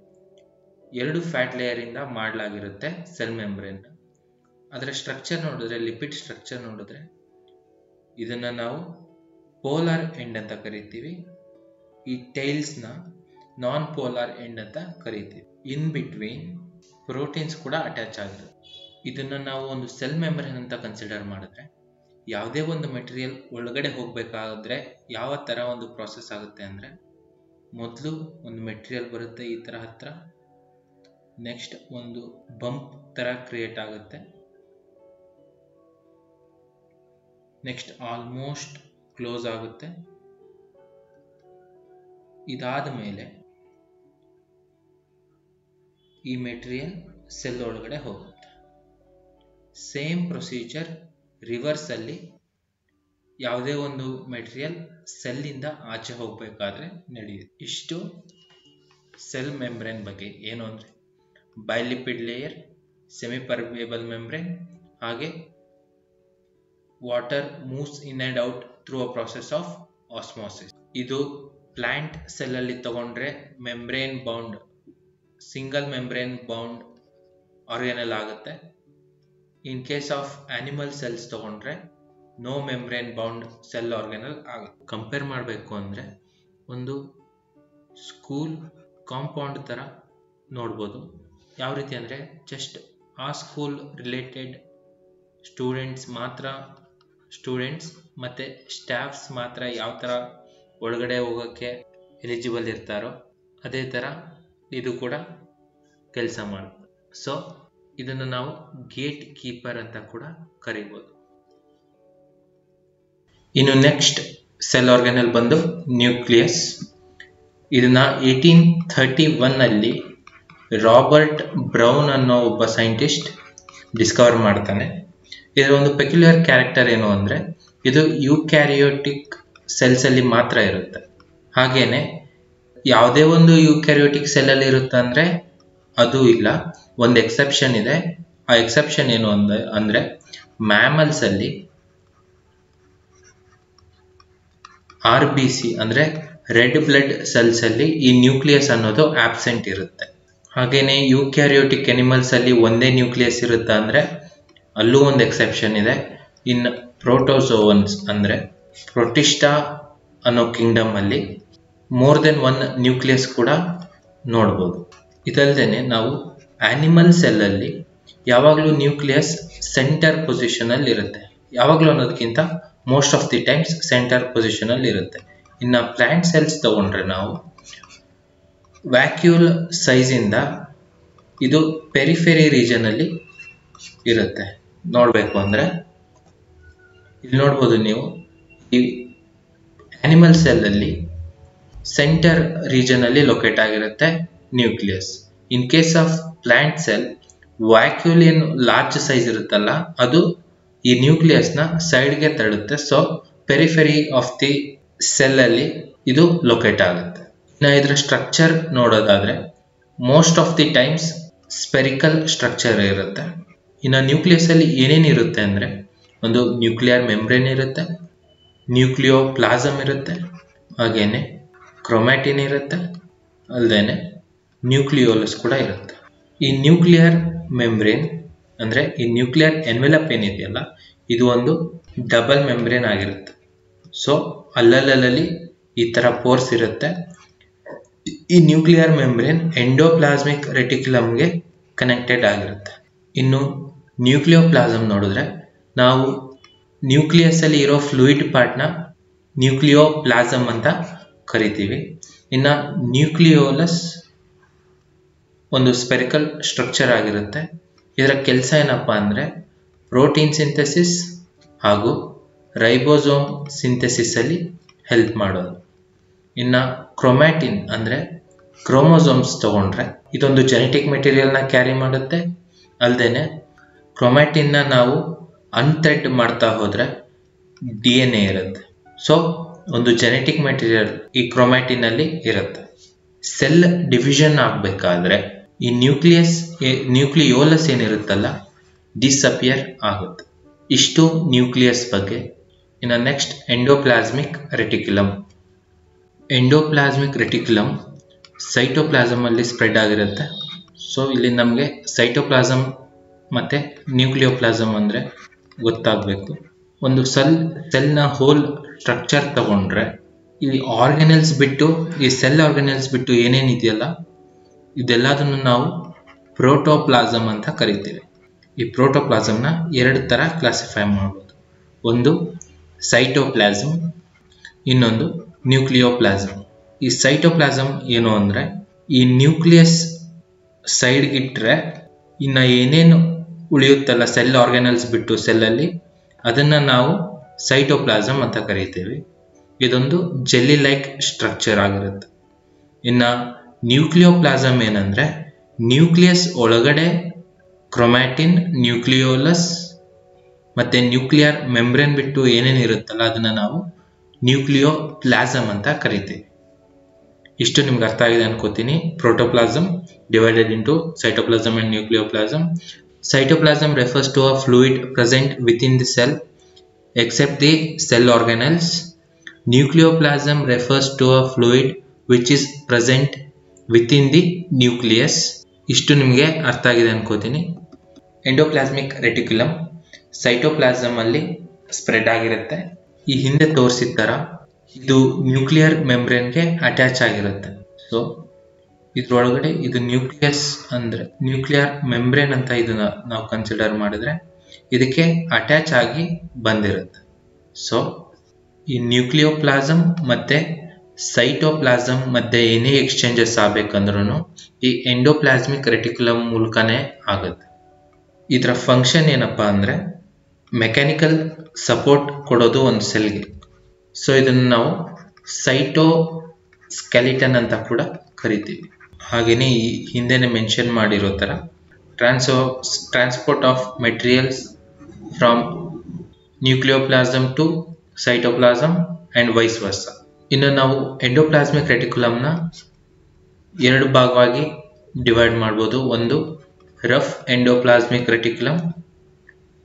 ಎರಡು ಫ್ಯಾಟ್ ಲೇಯರ್ ಇಂದ ಮಾಡಲಾಗಿರುತ್ತೆ ಸೆಲ್ ಮೆಂಬ್ರೇನ್. ಅದರ ಸ್ಟ್ರಕ್ಚರ್ ನೋಡಿದ್ರೆ, ಲಿಪಿಡ್ ಸ್ಟ್ರಕ್ಚರ್ ನೋಡಿದ್ರೆ, ಇದನ್ನ ನಾವು ಪೋಲಾರ್ ಎಂಡ್ ಅಂತ ಕರಿತೀವಿ. ಈ ಟೈಲ್ಸ್ ನ ನಾನ್ ಪೋಲಾರ್ ಎಂಡ್ ಅಂತ ಕರಿತೀವಿ. ಇನ್ ಬಿಟ್ವೀನ್ ಪ್ರೋಟೀನ್ಸ್ ಕೂಡ ಅಟ್ಯಾಚ್ ಆಗಿರುತ್ತೆ. ಇದನ್ನ ನಾವು ಒಂದು ಸೆಲ್ ಮೆಂಬ್ರೇನ್ ಅಂತ ಕನ್ಸಿಡರ್ ಮಾಡಿದ್ರೆ, ಯಾವುದೇ ಒಂದು ಮೆಟೀರಿಯಲ್ ಒಳಗಡೆ ಹೋಗ್ಬೇಕಾದ್ರೆ ಯಾವ ತರ ಒಂದು ಪ್ರಾಸೆಸ್ ಆಗುತ್ತೆ ಅಂದ್ರೆ, ಮೊದಲು ಒಂದು ಮೆಟೀರಿಯಲ್ ಬರುತ್ತೆ ಈ ತರ ಹತ್ರ, ನೆಕ್ಸ್ಟ್ ಒಂದು ಬಂಪ್ ತರ ಕ್ರಿಯೇಟ್ ಆಗುತ್ತೆ, ನೆಕ್ಸ್ಟ್ ಆಲ್ಮೋಸ್ಟ್ ಕ್ಲೋಸ್ ಆಗುತ್ತೆ. ಇದಾದ ಮೇಲೆ ಈ ಮೆಟೀರಿಯಲ್ ಸೆಲ್ ಒಳಗಡೆ ಹೋಗುತ್ತೆ. ಸೇಮ್ ಪ್ರೊಸೀಜರ್ ರಿವರ್ಸ್ ಅಲ್ಲಿ ಯಾವುದೇ ಒಂದು ಮೆಟೀರಿಯಲ್ ಸೆಲ್ ಇಂದ ಆಚೆ ಹೋಗ್ಬೇಕಾದ್ರೆ ನಡೆಯುತ್ತೆ. ಇಷ್ಟು ಸೆಲ್ ಮೆಂಬ್ರೇನ್ ಬಗ್ಗೆ. ಏನು ಅಂದ್ರೆ bilipid layer, semi permeable membrane, ಹಾಗೆ water moves in and out through a process of osmosis. ಇದು ಪ್ಲಾಂಟ್ ಸೆಲ್ ಅಲ್ಲಿ ತಗೊಂಡ್ರೆ membrane bound, single membrane bound organelle ಆಗುತ್ತೆ. In case of animal cells ತಗೊಂಡ್ರೆ no membrane bound cell organelle ಆಗುತ್ತೆ. Compare ಮಾಡಬೇಕು ಅಂದ್ರೆ ಒಂದು ಸ್ಕೂಲ್ ಕಾಂಪೌಂಡ್ ತರ ನೋಡ್ಬೋದು. ಯಾವ ರೀತಿ ಅಂದ್ರೆ ಜಸ್ಟ್ ಆ ಸ್ಕೂಲ್ ರಿಲೇಟೆಡ್ ಸ್ಟೂಡೆಂಟ್ಸ್ ಮತ್ತೆ ಸ್ಟಾಫ್ಸ್ ಮಾತ್ರ ಯಾವ ತರ ಒಳಗಡೆ ಹೋಗೋಕ್ಕೆ ಎಲಿಜಿಬಲ್ ಇರ್ತಾರೋ ಅದೇ ತರ ಇದು ಕೂಡ ಕೆಲಸ ಮಾಡುತ್ತೆ. ಸೊ ಇದನ್ನು ನಾವು ಗೇಟ್ ಕೀಪರ್ ಅಂತ ಕೂಡ ಕರಿಬಹುದು. ಇನ್ನು ನೆಕ್ಸ್ಟ್ ಸೆಲ್ ಆರ್ಗನಲ್ ಬಂದು ನ್ಯೂಕ್ಲಿಯಸ್. ಇದನ್ನ 1831 ಅಲ್ಲಿ ರಾಬರ್ಟ್ ಬ್ರೌನ್ ಅನ್ನೋ ಒಬ್ಬ ಸೈಂಟಿಸ್ಟ್ ಡಿಸ್ಕವರ್ ಮಾಡ್ತಾನೆ. ಇದರ ಒಂದು ಪೆಕ್ಯುಲರ್ ಕ್ಯಾರೆಕ್ಟರ್ ಏನು ಅಂದ್ರೆ ಇದು ಯೂಕ್ಯಾರಿಯೋಟಿಕ್ ಸೆಲ್ಸ್ ಅಲ್ಲಿ ಮಾತ್ರ ಇರುತ್ತೆ. ಹಾಗೇನೆ ಯಾವುದೇ ಒಂದು ಯೂಕ್ಯಾರಿಯೋಟಿಕ್ ಸೆಲ್ ಅಲ್ಲಿ ಇರುತ್ತೆ ಅಂದ್ರೆ ಅದು ಇಲ್ಲ. ಒಂದು ಎಕ್ಸೆಪ್ಷನ್ ಇದೆ. ಆ ಎಕ್ಸೆಪ್ಷನ್ ಏನು ಅಂದ್ರೆ ಮ್ಯಾಮಲ್ಸ್ ಅಲ್ಲಿ RBC ಅಂದ್ರೆ ರೆಡ್ ಬ್ಲಡ್ ಸೆಲ್ಸ್ ಅಲ್ಲಿ ಈ ನ್ಯೂಕ್ಲಿಯಸ್ ಅನ್ನೋದು ಆಬ್ಸೆಂಟ್ ಇರುತ್ತೆ. ಹಾಗೇನೆ ಯೂಕ್ಯಾರಿಯೋಟಿಕ್ ಅನಿಮಲ್ಸ್ ಅಲ್ಲಿ ಒಂದೇ ನ್ಯೂಕ್ಲಿಯಸ್ ಇರುತ್ತೆ ಅಂದ್ರೆ ಅಲ್ಲೂ ಒಂದು ಎಕ್ಸೆಪ್ಷನ್ ಇದೆ. ಇನ್ ಪ್ರೋಟೋಜೋವನ್ಸ್ ಅಂದ್ರೆ ಪ್ರೊಟಿಸ್ಟಾ ಅನ್ನೋ ಕಿಂಗ್ಡಮ್ ಅಲ್ಲಿ ಮೋರ್ ದೆನ್ ಒನ್ ನ್ಯೂಕ್ಲಿಯಸ್ ಕೂಡ ನೋಡ್ಬೋದು. ಇದಲ್ದೇನೆ ನಾವು ಆನಿಮಲ್ ಸೆಲ್ ಅಲ್ಲಿ ಯಾವಾಗಲೂ ನ್ಯೂಕ್ಲಿಯಸ್ ಸೆಂಟರ್ ಪೊಸಿಷನ್ ಅಲ್ಲಿ ಇರುತ್ತೆ. ಯಾವಾಗಲೂ ಅನ್ನೋದಕ್ಕಿಂತ most of the times centre position ಅಲ್ಲಿ ಇರುತ್ತೆ. ಇನ್ನ ಪ್ಲಾಂಟ್ ಸೆಲ್ಸ್ ತಗೊಂಡ್ರೆ ನಾವು ವ್ಯಾಕ್ಯೂಲ್ ಸೈಜ್ ಇಂದ ಇದು ಪೆರಿಫೆರಿ ರೀಜನ್ ಅಲ್ಲಿ ಇರುತ್ತೆ. ನೋಡ್ಬೇಕು ಅಂದ್ರೆ ಇಲ್ಲಿ ನೋಡ್ಬೋದು ನೀವು, ಈ ಆನಿಮಲ್ ಸೆಲ್ ಅಲ್ಲಿ ಸೆಂಟರ್ ರೀಜನ್ ಅಲ್ಲಿ ಲೊಕೇಟ್ ಆಗಿರುತ್ತೆ nucleus. In case of plant cell vacuole ಏನು ಲಾರ್ಜ್ ಸೈಜ್ ಇರುತ್ತಲ್ಲ ಅದು ಈ ನ್ಯೂಕ್ಲಿಯಸ್ ನ ಸೈಡ್ಗೆ ತಳ್ಳುತ್ತೆ. So periphery of the cell ಅಲ್ಲಿ ಇದು ಲೊಕೇಟ್ ಆಗುತ್ತೆ. ಇನ್ನು ಇದರ ಸ್ಟ್ರಕ್ಚರ್ ನೋಡೋದಾದ್ರೆ most of the times spherical structure ಇರುತ್ತೆ. ಇನ್ನು ನ್ಯೂಕ್ಲಿಯಸ್ ಅಲ್ಲಿ ಏನೇನಿರುತ್ತೆ ಅಂದ್ರೆ ಒಂದು ನ್ಯೂಕ್ಲಿಯರ್ ಮೆಂಬ್ರೇನ್ ಇರುತ್ತೆ, ನ್ಯೂಕ್ಲಿಯೋಪ್ಲಾಸಮ್ ಇರುತ್ತೆ, ಹಾಗೇನೆ ಕ್ರೊಮ್ಯಾಟಿನ್ ಇರುತ್ತೆ, ಅಲ್ಲದೇನೆ ನ್ಯೂಕ್ಲಿಯೋಲಸ್ ಕೂಡ ಇರುತ್ತೆ. ಈ ನ್ಯೂಕ್ಲಿಯರ್ ಮೆಂಬ್ರೇನ್ ಅಂದ್ರೆ ಈ ನ್ಯೂಕ್ಲಿಯರ್ ಎನ್ವೆಲಪ್ ಏನಿದೆಯಲ್ಲ ಇದು ಒಂದು ಡಬಲ್ ಮೆಂಬ್ರೇನ್ ಆಗಿರುತ್ತೆ. ಸೊ ಅಲ್ಲಲ್ಲಿ ಈ ತರ ಪೋರ್ಸ್ ಇರುತ್ತೆ. ಈ ನ್ಯೂಕ್ಲಿಯರ್ ಮೆಂಬ್ರೇನ್ ಎಂಡೋಪ್ಲಾಸ್ಮಿಕ್ ರೆಟಿಕ್ಯುಲಮ್ಗೆ ಕನೆಕ್ಟೆಡ್ ಆಗಿರುತ್ತೆ. ಇನ್ನು ನ್ಯೂಕ್ಲಿಯೋಪ್ಲಾಸಮ್ ನೋಡಿದ್ರೆ ನಾವು ನ್ಯೂಕ್ಲಿಯಸ್ ಅಲ್ಲಿ ಇರೋ ಫ್ಲೂಯಿಡ್ ಪಾರ್ಟ್ನ ನ್ಯೂಕ್ಲಿಯೋಪ್ಲಾಸಮ್ ಅಂತ ಕರಿತೀವಿ. ಇನ್ನ ನ್ಯೂಕ್ಲಿಯೋಲಸ್ ಒಂದು ಸ್ಪೆರಿಕಲ್ ಸ್ಟ್ರಕ್ಚರ್ ಆಗಿರುತ್ತೆ. ಇದರ ಕೆಲಸ ಏನಪ್ಪಾ ಅಂದ್ರೆ ಪ್ರೋಟೀನ್ ಸಿಂಥೆಸಿಸ್ ಹಾಗೂ ರೈಬೋಸೋಮ್ ಸಿಂಥೆಸಿಸ್ ಅಲ್ಲಿ ಹೆಲ್ಪ್ ಮಾಡೋದು. ಇನ್ನ ಕ್ರೊಮ್ಯಾಟಿನ್ ಅಂದ್ರೆ ಕ್ರೋಮೋಸೋಮ್ಸ್ ತಗೊಂಡ್ರೆ ಇದೊಂದು ಜೆನೆಟಿಕ್ ಮೆಟೀರಿಯಲ್ ನ ಕ್ಯಾರಿ ಮಾಡುತ್ತೆ. ಅಲ್ದೇನೆ ಕ್ರೊಮ್ಯಾಟಿನ್ ನ ನಾವು ಅನ್ಥ್ರೆಡ್ ಮಾಡ್ತಾ ಹೋದ್ರೆ DNA ಇರುತ್ತೆ. ಸೊ ಒಂದು ಜೆನೆಟಿಕ್ ಮೆಟೀರಿಯಲ್ ಈ ಕ್ರೊಮ್ಯಾಟಿನ್ ಅಲ್ಲಿ ಇರುತ್ತೆ. ಸೆಲ್ ಡಿವಿಷನ್ ಆಗ್ಬೇಕಾದ್ರೆ ಈ ನ್ಯೂಕ್ಲಿಯೋಲಸ್ ಏನಿರುತ್ತಲ್ಲ ಡಿಸಪಿಯರ್ ಆಗುತ್ತೆ. ಇಷ್ಟು ನ್ಯೂಕ್ಲಿಯಸ್ ಬಗ್ಗೆ. ಇನ್ನು next endoplasmic reticulum. Endoplasmic reticulum cytoplasm ಅಲ್ಲಿ ಸ್ಪ್ರೆಡ್ ಆಗಿರುತ್ತೆ. ಸೊ ಇಲ್ಲಿ ನಮಗೆ ಸೈಟೋಪ್ಲಾಸಮ್ ಮತ್ತೆ ನ್ಯೂಕ್ಲಿಯೋಪ್ಲಾಸಮ್ ಅಂದ್ರೆ ಗೊತ್ತಾಗಬೇಕು. ಒಂದು ಸೆಲ್ನ ಹೋಲ್ ಸ್ಟ್ರಕ್ಚರ್ ತಗೊಂಡ್ರೆ ಈ ಆರ್ಗನೆಲ್ಸ್ ಬಿಟ್ಟು ಈ ಸೆಲ್ ಆರ್ಗನೆಲ್ಸ್ ಬಿಟ್ಟು ಏನೇನಿದೆಯಲ್ಲ ಇದೆಲ್ಲದನ್ನು ನಾವು ಪ್ರೋಟೋಪ್ಲಾಸಮ್ ಅಂತ ಕರಿತೀವಿ. ಈ ಪ್ರೋಟೋಪ್ಲಾಸಮ್ನ ಎರಡು ತರ ಕ್ಲಾಸಿಫೈ ಮಾಡ್ಬೋದು. ಒಂದು ಸೈಟೋಪ್ಲಾಸಮ್, ಇನ್ನೊಂದು ನ್ಯೂಕ್ಲಿಯೋಪ್ಲಾಸಮ್. ಈ ಸೈಟೋಪ್ಲಾಸಮ್ ಏನು ಅಂದ್ರೆ ಈ ನ್ಯೂಕ್ಲಿಯಸ್ ಸೈಡ್ಗಿಟ್ರೆ ಇನ್ನ ಏನೇನು ಉಳಿಯುತ್ತಲ್ಲ ಸೆಲ್ ಆರ್ಗನೆಲ್ಸ್ ಬಿಟ್ಟು ಸೆಲ್ಲಲ್ಲಿ ಅದನ್ನ ನಾವು ಸೈಟೋಪ್ಲಾಸಮ್ ಅಂತ ಕರಿತೀವಿ. ಇದೊಂದು ಜೆಲ್ಲಿ ಲೈಕ್ ಸ್ಟ್ರಕ್ಚರ್ ಆಗಿರುತ್ತೆ. ಇನ್ನ ನ್ಯೂಕ್ಲಿಯೋಪ್ಲಾಸಮ್ ಏನಂದ್ರೆ ನ್ಯೂಕ್ಲಿಯಸ್ ಒಳಗಡೆ ಕ್ರೊಮ್ಯಾಟಿನ್, ನ್ಯೂಕ್ಲಿಯೋಲಸ್ ಮತ್ತೆ ನ್ಯೂಕ್ಲಿಯರ್ ಮೆಂಬ್ರೇನ್ ಬಿಟ್ಟು ಏನೇನು ಇರುತ್ತಲ್ಲ ಅದನ್ನ ನಾವು ನ್ಯೂಕ್ಲಿಯೋಪ್ಲಾಸಮ್ ಅಂತ ಕರಿತೀವಿ. ಇಷ್ಟು ನಿಮ್ಗೆ ಅರ್ಥ ಆಗಿದೆ ಅನ್ಕೋತೀನಿ. Protoplasm divided into cytoplasm and nucleoplasm. Cytoplasm refers to a fluid present within the cell except the cell organelles. Nucleoplasm refers to a fluid which is present within the nucleus. ಇಷ್ಟು ನಿಮಗೆ ಅರ್ಥ ಆಗಿದೆ ಅನ್ಕೋತೀನಿ. ಎಂಡೋಪ್ಲಾಸ್ಮಿಕ್ ರೆಟಿಕ್ಯುಲಮ್ ಸೈಟೋಪ್ಲಾಸಮ್ ಅಲ್ಲಿ spread ಆಗಿರುತ್ತೆ. ಈ ಹಿಂದೆ ತೋರಿಸಿದ ತರ ಇದು ನ್ಯೂಕ್ಲಿಯರ್ ಮೆಂಬ್ರೇನ್ಗೆ ಅಟ್ಯಾಚ್ ಆಗಿರುತ್ತೆ. ಸೊ ಇದ್ರೊಳಗಡೆ ಇದು ನ್ಯೂಕ್ಲಿಯಸ್ ಅಂದ್ರೆ ನ್ಯೂಕ್ಲಿಯರ್ ಮೆಂಬ್ರೇನ್ ಅಂತ ಇದನ್ನ ನಾವು ಕನ್ಸಿಡರ್ ಮಾಡಿದ್ರೆ ಇದಕ್ಕೆ ಅಟ್ಯಾಚ್ ಆಗಿ ಬಂದಿರುತ್ತೆ. ಸೊ ಈ ನ್ಯೂಕ್ಲಿಯೋಪ್ಲಾಸಮ್ ಮತ್ತೆ ಸೈಟೋಪ್ಲಾಸಮ್ ಮಧ್ಯೆ ಏನೇ ಎಕ್ಸ್ಚೇಂಜಸ್ ಆಗ್ಬೇಕಂದ್ರೂ ಈ ಎಂಡೋಪ್ಲಾಸ್ಮಿಕ್ ರೆಟಿಕ್ಯುಲಮ್ ಮೂಲಕನೇ ಆಗುತ್ತೆ. ಇದರ ಫಂಕ್ಷನ್ ಏನಪ್ಪಾ ಅಂದ್ರೆ ಮೆಕ್ಯಾನಿಕಲ್ ಸಪೋರ್ಟ್ ಕೊಡೋದು ಒಂದು ಸೆಲ್ಗೆ. ಸೊ ಇದನ್ನು ನಾವು ಸೈಟೋಸ್ಕೆಲಿಟನ್ ಅಂತ ಕೂಡ ಕರಿತೀವಿ. ಹಾಗೇನೆ ಈ ಹಿಂದೆನೆ ಮೆನ್ಷನ್ ಮಾಡಿರೋ ತರ transport of materials from nucleoplasm to cytoplasm and vice versa. ಇನ್ನು ನಾವು ಎಂಡೋಪ್ಲಾಸ್ಮಿಕ್ ರೆಟಿಕ್ಯುಲಮ್ನ ಎರಡು ಭಾಗವಾಗಿ ಡಿವೈಡ್ ಮಾಡ್ಬೋದು. ಒಂದು ರಫ್ ಎಂಡೋಪ್ಲಾಸ್ಮಿಕ್ ರೆಟಿಕ್ಯುಲಮ್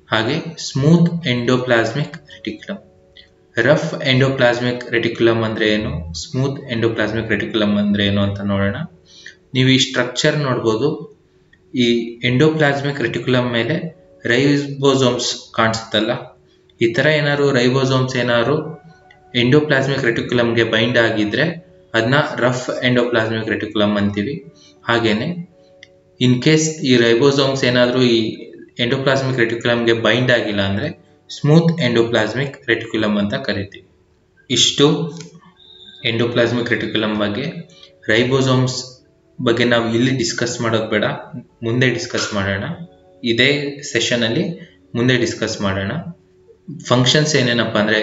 ಹಾಗೆ smooth endoplasmic reticulum. Rough endoplasmic reticulum ಅಂದ್ರೆ ಏನು, ಸ್ಮೂತ್ ಎಂಡೋಪ್ಲಾಸ್ಮಿಕ್ ರೆಟಿಕ್ಯುಲಮ್ ಅಂದ್ರೆ ಏನು ಅಂತ ನೋಡೋಣ. ನೀವು ಈ ಸ್ಟ್ರಕ್ಚರ್ ನೋಡ್ಬೋದು. ಈ ಎಂಡೋಪ್ಲಾಸ್ಮಿಕ್ ರೆಟಿಕ್ಯುಲಮ್ ಮೇಲೆ ರೈಬೋಸೋಮ್ಸ್ ಕಾಣಿಸುತ್ತಲ್ಲ, ಈ ತರ ಏನಾದ್ರು ರೈಬೋಸೋಮ್ಸ್ ಏನಾದ್ರು ಎಂಡೋಪ್ಲಾಸ್ಮಿಕ್ ರೆಟಿಕ್ಯುಲಮ್ಗೆ ಬೈಂಡ್ ಆಗಿದ್ರೆ ಅದನ್ನ ರಫ್ ಎಂಡೋಪ್ಲಾಸ್ಮಿಕ್ ರೆಟಿಕ್ಯುಲಮ್ ಅಂತೀವಿ. ಹಾಗೇನೆ ಇನ್ ಕೇಸ್ ಈ ರೈಬೋಸೋಮ್ಸ್ ಏನಾದ್ರು ಈ ಎಂಡೋಪ್ಲಾಸ್ಮಿಕ್ ರೆಟಿಕ್ಯುಲಮ್ಗೆ ಬೈಂಡ್ ಆಗಿಲ್ಲ ಅಂದ್ರೆ ಸ್ಮೂತ್ ಎಂಡೋಪ್ಲಾಸ್ಮಿಕ್ ರೆಟಿಕ್ಯುಲಮ್ ಅಂತ ಕರಿತೀವಿ. ಇಷ್ಟು ಎಂಡೋಪ್ಲಾಸ್ಮಿಕ್ ರೆಟಿಕ್ಯುಲಮ್ ಬಗ್ಗೆ. ರೈಬೋಸೋಮ್ಸ್ ಬಗ್ಗೆ ನಾವು ಇಲ್ಲಿ ಡಿಸ್ಕಸ್ ಮಾಡೋದು ಬೇಡ, ಮುಂದೆ ಡಿಸ್ಕಸ್ ಮಾಡೋಣ. ಇದೇ ಸೆಷನ್ ಅಲ್ಲಿ ಮುಂದೆ ಡಿಸ್ಕಸ್ ಮಾಡೋಣ. ಫಂಕ್ಷನ್ಸ್ ಏನೇನಪ್ಪ ಅಂದ್ರೆ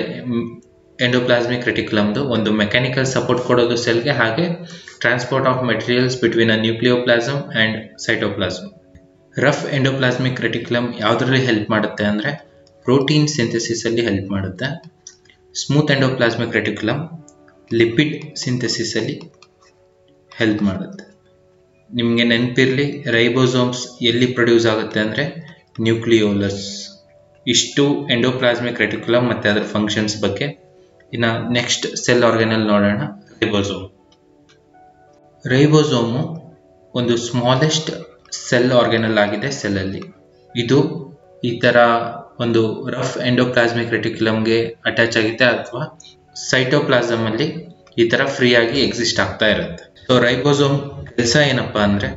ಎಂಡೋಪ್ಲಾಸ್ಮಿಕ್ ರೆಟಿಕ್ಯುಲಮ್ದು ಒಂದು ಮೆಕ್ಯಾನಿಕಲ್ ಸಪೋರ್ಟ್ ಕೊಡೋದು ಸೆಲ್ಗೆ, ಹಾಗೆ transport of materials between a nucleoplasm and cytoplasm. Rough endoplasmic reticulum ಯಾವುದರಲ್ಲಿ ಹೆಲ್ಪ್ ಮಾಡುತ್ತೆ ಅಂದ್ರೆ ಪ್ರೋಟೀನ್ ಸಿಂಥೆಸಿಸ್ ಅಲ್ಲಿ ಹೆಲ್ಪ್ ಮಾಡುತ್ತೆ. Smooth endoplasmic reticulum lipid synthesis ಅಲ್ಲಿ ಹೆಲ್ಪ್ ಮಾಡುತ್ತೆ. ನಿಮಗೆ ನೆನಪಿರಲಿ, ರೈಬೋಸೋಮ್ಸ್ ಎಲ್ಲಿ ಪ್ರೊಡ್ಯೂಸ್ ಆಗುತ್ತೆ ಅಂದ್ರೆ ನ್ಯೂಕ್ಲಿಯೋಲಸ್. ಇಷ್ಟು ಎಂಡೋಪ್ಲಾಸ್ಮಿಕ್ ರೆಟಿಕ್ಯುಲಮ್ ಮತ್ತೆ ಅದರ ಫಂಕ್ಷನ್ಸ್ ಬಗ್ಗೆ. ಇನ್ನು ನೆಕ್ಸ್ಟ್ ಸೆಲ್ ಆರ್ಗನಲ್ ನೋಡೋಣ, ರೈಬೋಸೋಮ್. ರೈಬೋಸೋಮು ಒಂದು ಸ್ಮಾಲೆಸ್ಟ್ ಸೆಲ್ ಆರ್ಗನಲ್ ಆಗಿದೆ ಸೆಲ್ ಅಲ್ಲಿ. ಇದು ಈ ತರ ಒಂದು ರಫ್ ಎಂಡೋಪ್ಲಾಸ್ಮಿಕ್ ರೆಟಿಕ್ಯುಲಮ್ಗೆ ಅಟ್ಯಾಚ್ ಆಗಿದೆ ಅಥವಾ ಸೈಟೋಪ್ಲಾಸಮ್ ಅಲ್ಲಿ ಈ ತರ ಫ್ರೀ ಆಗಿ ಎಕ್ಸಿಸ್ಟ್ ಆಗ್ತಾ ಇರುತ್ತೆ. ಸೊ ರೈಬೋಸೋಮ್ ಕೆಲಸ ಏನಪ್ಪಾ ಅಂದ್ರೆ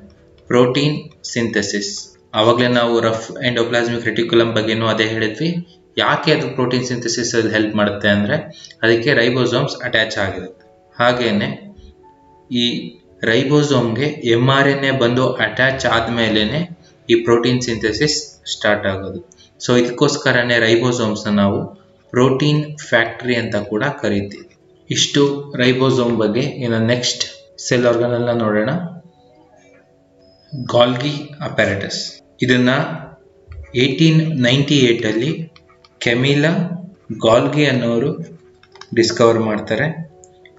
ಪ್ರೋಟೀನ್ ಸಿಂಥೆಸಿಸ್. ಆವಾಗಲೇ ನಾವು ರಫ್ ಎಂಡೋಪ್ಲಾಸ್ಮಿಕ್ ರೆಟಿಕ್ಯುಲಮ್ ಬಗ್ಗೆನೂ ಅದೇ ಹೇಳಿದ್ವಿ. ಯಾಕೆ ಅದು ಪ್ರೋಟೀನ್ ಸಿಂಥೆಸಿಸ್ ಅಲ್ಲಿ ಹೆಲ್ಪ್ ಮಾಡುತ್ತೆ ಅಂದ್ರೆ ಅದಕ್ಕೆ ರೈಬೋಸೋಮ್ಸ್ ಅಟ್ಯಾಚ್ ಆಗಿರುತ್ತೆ. ಹಾಗೇನೆ ಈ ರೈಬೋಸೋಮ್ಗೆ mRNA ಬಂದು ಅಟ್ಯಾಚ್ ಆದ್ಮೇಲೆನೆ ಈ ಪ್ರೋಟೀನ್ ಸಿಂಥೆಸಿಸ್ ಸ್ಟಾರ್ಟ್ ಆಗೋದು. ಸೊ ಇದಕ್ಕೋಸ್ಕರನೇ ರೈಬೋಸೋಮ್ಸ್ ನಾವು ಪ್ರೋಟೀನ್ ಫ್ಯಾಕ್ಟರಿ ಅಂತ ಕೂಡ ಕರಿತೀವಿ. ಇಷ್ಟು ರೈಬೋಸೋಮ್ ಬಗ್ಗೆ. ಇನ್ನು ನೆಕ್ಸ್ಟ್ ಸೆಲ್ ಆರ್ಗನ್ ನೋಡೋಣ. Golgi apparatus. ಇದನ್ನ 1898 ಅಲ್ಲಿ ಕೆಮಿಲಾ ಗಾಲ್ಗಿ ಅನ್ನೋರು ಡಿಸ್ಕವರ್ ಮಾಡ್ತಾರೆ.